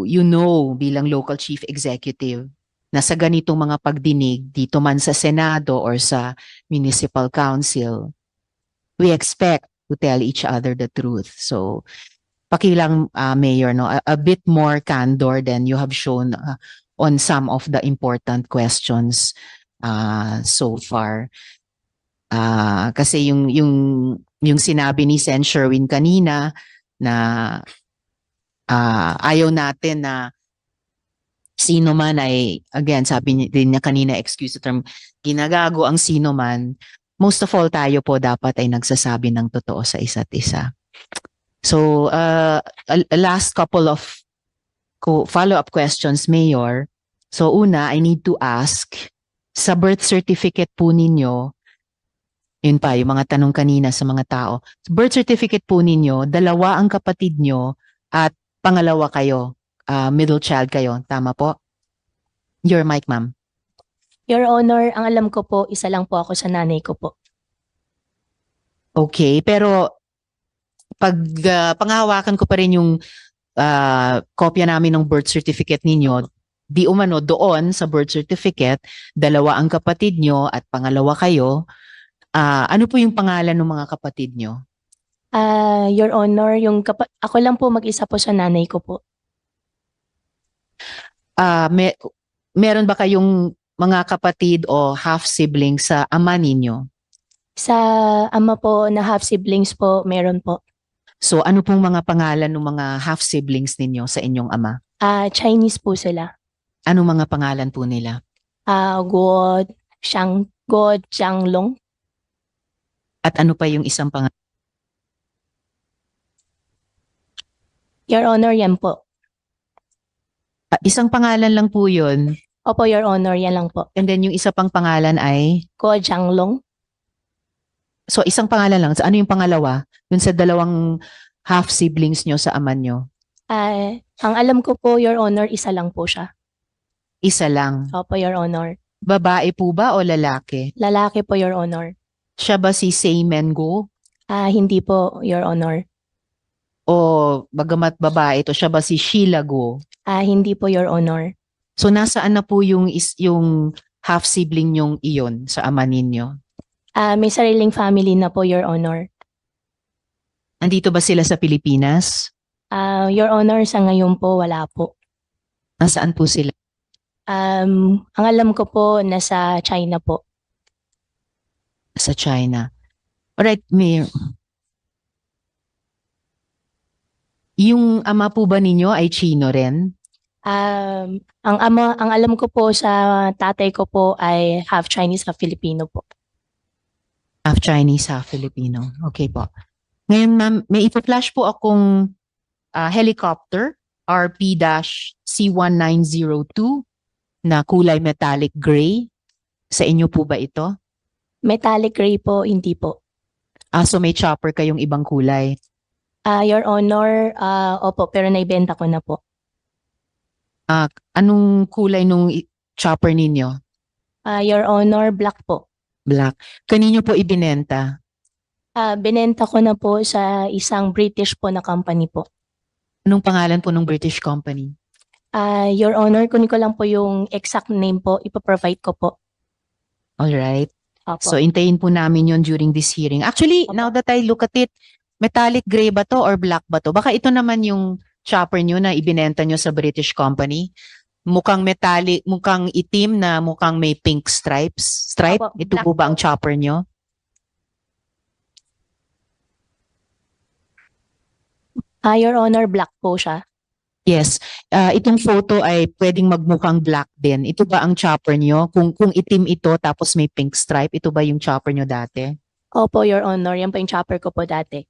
you know bilang local chief executive na sa ganitong mga pagdinig dito man sa Senado or sa Municipal Council, we expect to tell each other the truth. So pakilang Mayor, no, a bit more candor than you have shown on some of the important questions so far. Kasi yung sinabi ni Sen Sherwin kanina na ayaw natin na sino man ay, again, sabi din niya kanina, excuse the term, ginagago ang sino man, most of all tayo po dapat ay nagsasabi ng totoo sa isa't isa. So, a last couple of follow-up questions, Mayor. So una, I need to ask, sa birth certificate po ninyo, yun pa, yung mga tanong kanina sa mga tao, birth certificate po ninyo, dalawa ang kapatid nyo at pangalawa kayo, middle child kayo, tama po? Your mic, ma'am. Your Honor, ang alam ko po, isa lang po ako sa nanay ko po. Okay, pero pag panghahawakan ko pa rin yung kopya namin ng birth certificate ninyo, di umano doon sa birth certificate, dalawa ang kapatid nyo at pangalawa kayo, ano po yung pangalan ng mga kapatid nyo? Your Honor, ako lang po mag-isa po sa nanay ko po. Meron ba kayong mga kapatid o half-siblings sa ama ninyo? Sa ama po na half-siblings po, meron po. So ano pong mga pangalan ng mga half-siblings ninyo sa inyong ama? Chinese po sila. Anong mga pangalan po nila? Guo Jianglong. At ano pa yung isang pangalan? Your Honor, yan po. Isang pangalan lang po yun. Opo, Your Honor, yan lang po. And then yung isa pang pangalan ay? Guo Jianglong. So isang pangalan lang. So ano yung pangalawa? Dun sa dalawang half-siblings nyo sa ama nyo? Ang alam ko po, Your Honor, isa lang po siya. Isa lang. Opo, Your Honor. Babae po ba o lalaki? Lalaki po, Your Honor. Siya ba si Seimen Go? Hindi po, Your Honor. O bagamat babae ito, siya ba si Sheila Go? Hindi po, Your Honor. So nasaan na po yung half-sibling yung iyon sa ama ninyo? May sariling family na po, Your Honor. Andito ba sila sa Pilipinas? Your Honor, sa ngayon po, wala po. Nasaan po sila? Ang alam ko po, nasa China po. Sa China. Alright, Mayor. Yung ama po ba ninyo ay Chino rin? Ang alam ko po sa tatay ko po ay half Chinese, half Filipino po. Half Chinese, half Filipino. Okay po. Ngayon, ma'am, may ipa-flash po akong helicopter RP-C1902 na kulay metallic gray. Sa inyo po ba ito? Metallic gray po, hindi po. So may chopper kayong ibang kulay. Your Honor, opo, pero naibenta ko na po. Anong kulay nung chopper ninyo? Your Honor, black po. Black. Kanino po ibinenta? Binenta ko na po sa isang British po na company po. Anong pangalan po ng British company? Your Honor, kunin ko lang po yung exact name po, ipoprovide ko po. Alright. Opo. So, intayin po namin yun during this hearing. Actually, Opo. now that I look at it, metallic gray ba to or black ba to? Baka ito naman yung chopper nyo na ibinenta nyo sa British company. Mukhang metallic, mukhang itim na mukhang may pink stripes. Stripe? Opo, Ito black po ba ang po. chopper nyo? Your Honor, black po siya. Yes. Itong photo ay pwedeng magmukhang black din. Ito ba ang chopper nyo? Kung itim ito tapos may pink stripe, ito ba yung chopper nyo dati? Opo, Your Honor, yan po yung chopper ko po dati.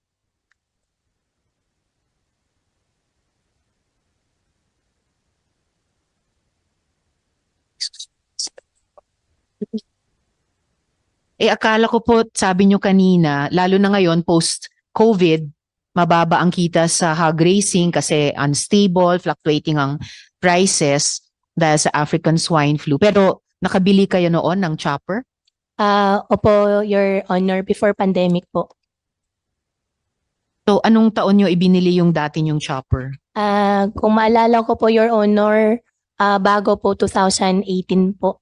Akala ko po, sabi nyo kanina, lalo na ngayon, post-COVID, mababa ang kita sa hog racing kasi unstable, fluctuating ang prices dahil sa African swine flu. Pero nakabili kayo noon ng chopper? Opo, Your Honor, before pandemic po. So anong taon nyo ibinili yung dati nyong chopper? Kung maalala ko po, Your Honor, bago po 2018 po.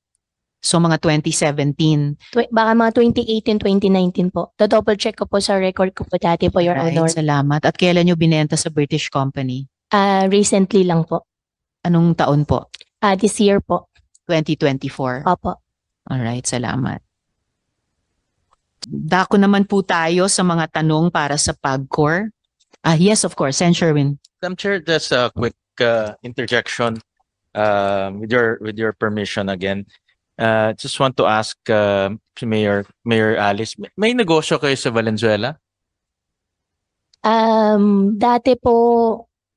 So mga 2017. Baka mga 2018, 2019 po. Double check ko po sa record ko po dati po, Your Right, Honor. salamat. At kailan nyo binenta sa British company? Recently lang po. Anong taon po? This year po. 2024. Opo. Alright, salamat. Dako naman po tayo sa mga tanong para sa PAGCOR. Yes, of course. Sen. Sherwin. Madam Chair, just a quick interjection with your permission again. Just want to ask si Mayor Alice, may negosyo kayo sa Valenzuela? Dati po,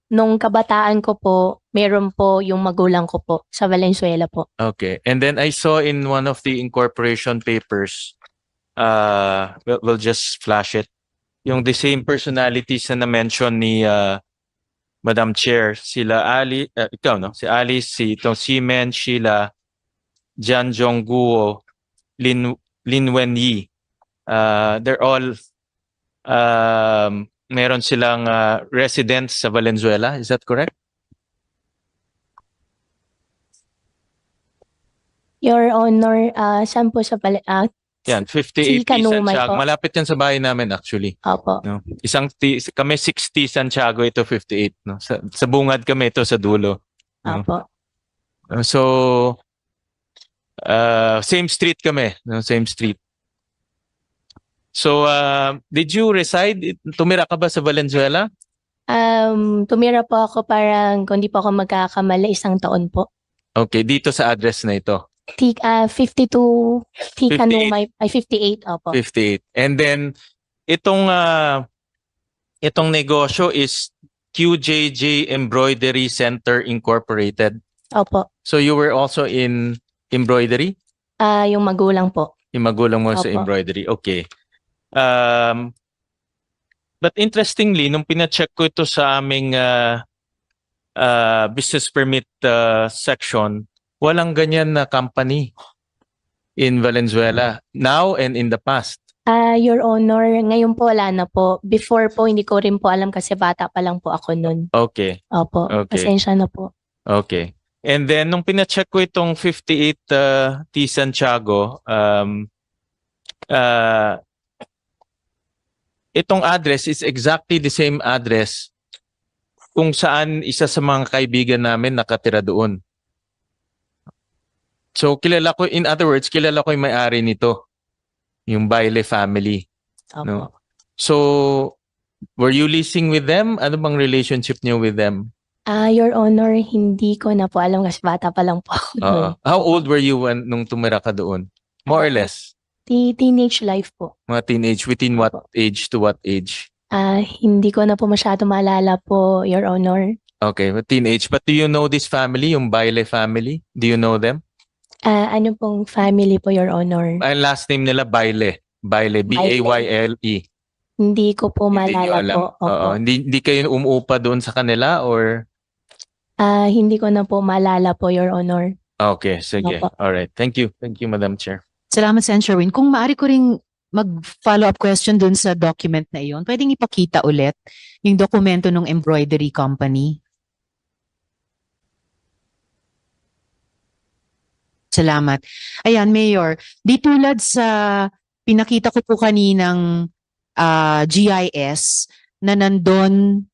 nung kabataan ko po, meron po yung magulang ko po sa Valenzuela po. Okay. And then I saw in one of the incorporation papers, we'll just flash it, yung the same personalities na na-mention ni Madam Chair, sila Ali, ikaw no? Si Alice, si itong Simen, Sheila, Jan Jongguo, Lin Wenyi. They're all meron silang residents sa Valenzuela, is that correct? Your Honor, saan po sa Yan, 58 Si Kanumay Santiago. po. Malapit yan sa bahay namin actually. Opo. No? Kami 60 Santiago, ito 58. No? Sa bungad kami, ito sa dulo. No? Opo. So, same street kami. No? Same street. So, did you reside? Tumira ka ba sa Valenzuela? Tumira po ako parang, kung di po ako magkakamali, 1 taon po. Okay, dito sa address na ito. 52 Kanumay, ay 58, opo. 58. And then, itong negosyo is QJJ Embroidery Center Incorporated. Opo. So, you were also in embroidery? Yung magulang po. Yung magulang mo sa Opo. embroidery. Okay. But interestingly, nung pina-check ko ito sa aming business permit section, walang ganyan na company in Valenzuela now and in the past. Your Honor, ngayon po wala na po. Before po, hindi ko rin po alam kasi bata pa lang po ako nun. Okay. Opo. Okay. Pasensya na po. Okay. And then, nung pina-check ko itong 58 T. Santiago, itong address is exactly the same address kung saan isa sa mga kaibigan namin nakatira doon. So, kilala ko, in other words, kilala ko yung may-ari nito, yung Baile family. Opo. No? So, were you leasing with them? Ano bang relationship niyo with them? Your Honor, hindi ko na po alam kasi bata pa lang po ako nun. How old were you nung tumira ka doon? More or less? Teenage life po. Mga teenage, within what age to what age? Hindi ko na po masyado maalala po, Your Honor. Okay, teenage. But do you know this family, yung Baile family? Do you know them? Ano pong family po, Your Honor? Ang last name nila Baile. Baile, B-A-Y-L-E. Hindi ko po Hindi nyo maalala alam. po. Opo. Oo, hindi kayo umuupa doon sa kanila or? Hindi ko na po maalala po, Your Honor. Okay, sige. Opo. All right. Thank you. Thank you, Madam Chair. Salamat, Sen. Sherwin. Kung maaari ko ring mag-follow-up question dun sa document na iyon, pwedeng ipakita ulit yung dokumento ng embroidery company. Salamat. Ayan, Mayor. Di tulad sa pinakita ko po kaninang GIS na nandun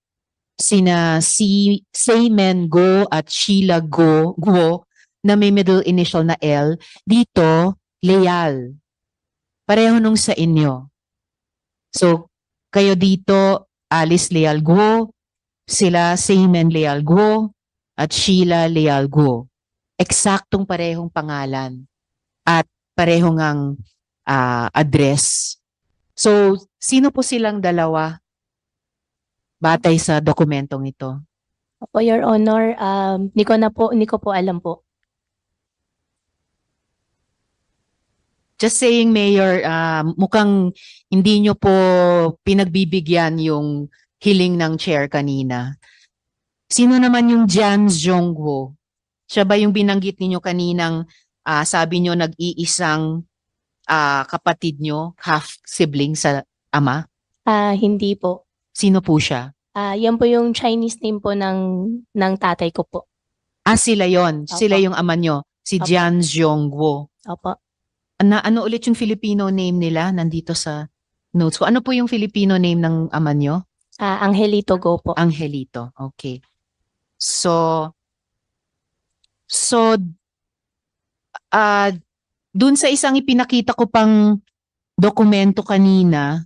sina Seymen Go at Sheila Guo na may middle initial na L. Dito, Leal. Pareho nung sa inyo. So, kayo dito, Alice Leal Guo, sila Seymen Leal Guo, at Sheila Leal Guo. Eksaktong parehong pangalan at parehong ang address. So, sino po silang dalawa batay sa dokumentong ito? Opo, Your Honor, hindi ko po alam po. Just saying, Mayor, mukhang hindi nyo po pinagbibigyan yung hiling ng chair kanina. Sino naman yung Jan Zhongguo? Siya ba yung binanggit ninyo kaninang sabi nyo nag-iisang kapatid nyo, half-sibling sa ama? Hindi po. Sino po siya? Yan po yung Chinese name po ng tatay ko po. Sila yon. Opo. Sila yung ama nyo. Si Opo. Jan Zhongguo. Opo. Ano ulit yung Filipino name nila nandito sa notes ko? Ano po yung Filipino name ng ama nyo? Angelito Go po. Angelito. Okay. So dun sa isang ipinakita ko pang dokumento kanina,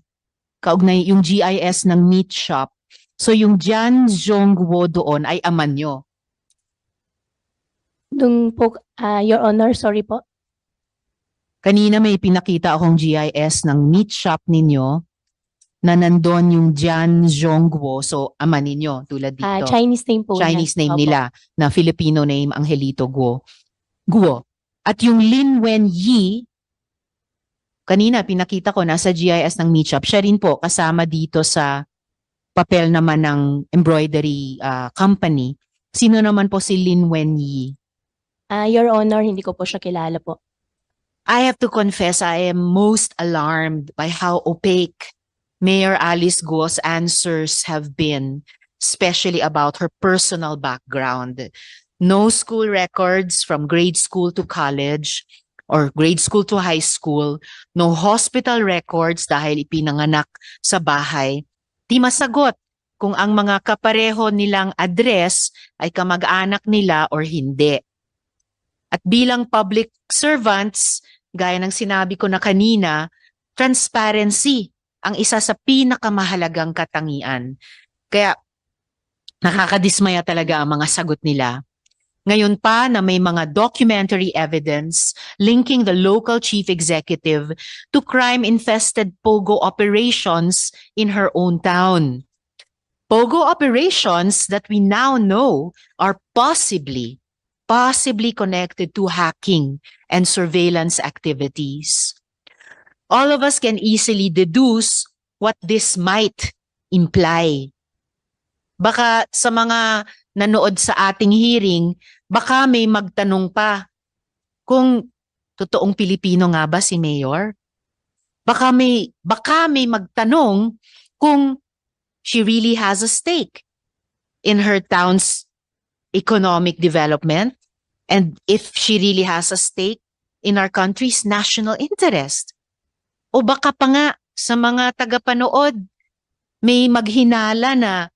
kaugnay yung GIS ng meat shop. So yung Jan Zhongguo doon ay ama nyo. Dung po, Your Honor, sorry po. Kanina may pinakita akong GIS ng meat shop ninyo na nandun yung Jan Zhongguo. So ama ninyo tulad dito. Chinese name po. Chinese yan. name Opo. nila na Filipino name Angelito Guo. At yung Lin Wen Yi, kanina pinakita ko nasa GIS ng meat shop. Siya rin po kasama dito sa papel naman ng embroidery company. Sino naman po si Lin Wen Yi? Your Honor, hindi ko po siya kilala po. I have to confess I am most alarmed by how opaque Mayor Alice Guo's answers have been, especially about her personal background. No school records from grade school to college or grade school to high school. No hospital records dahil ipinanganak sa bahay. Di masagot kung ang mga kapareho nilang address ay kamag-anak nila or hindi. At bilang public servants, gaya ng sinabi ko na kanina, transparency ang isa sa pinakamahalagang katangian. Kaya nakakadismaya talaga ang mga sagot nila. Ngayon pa na may mga documentary evidence linking the local chief executive to crime-infested POGO operations in her own town. POGO operations that we now know are possibly connected to hacking and surveillance activities. All of us can easily deduce what this might imply. Baka sa mga nanood sa ating hearing, baka may magtanong pa kung totoong Pilipino nga ba si Mayor? Baka may magtanong kung she really has a stake in her town's economic development and if she really has a stake in our country's national interest. O baka pa nga sa mga tagapanood may maghinala na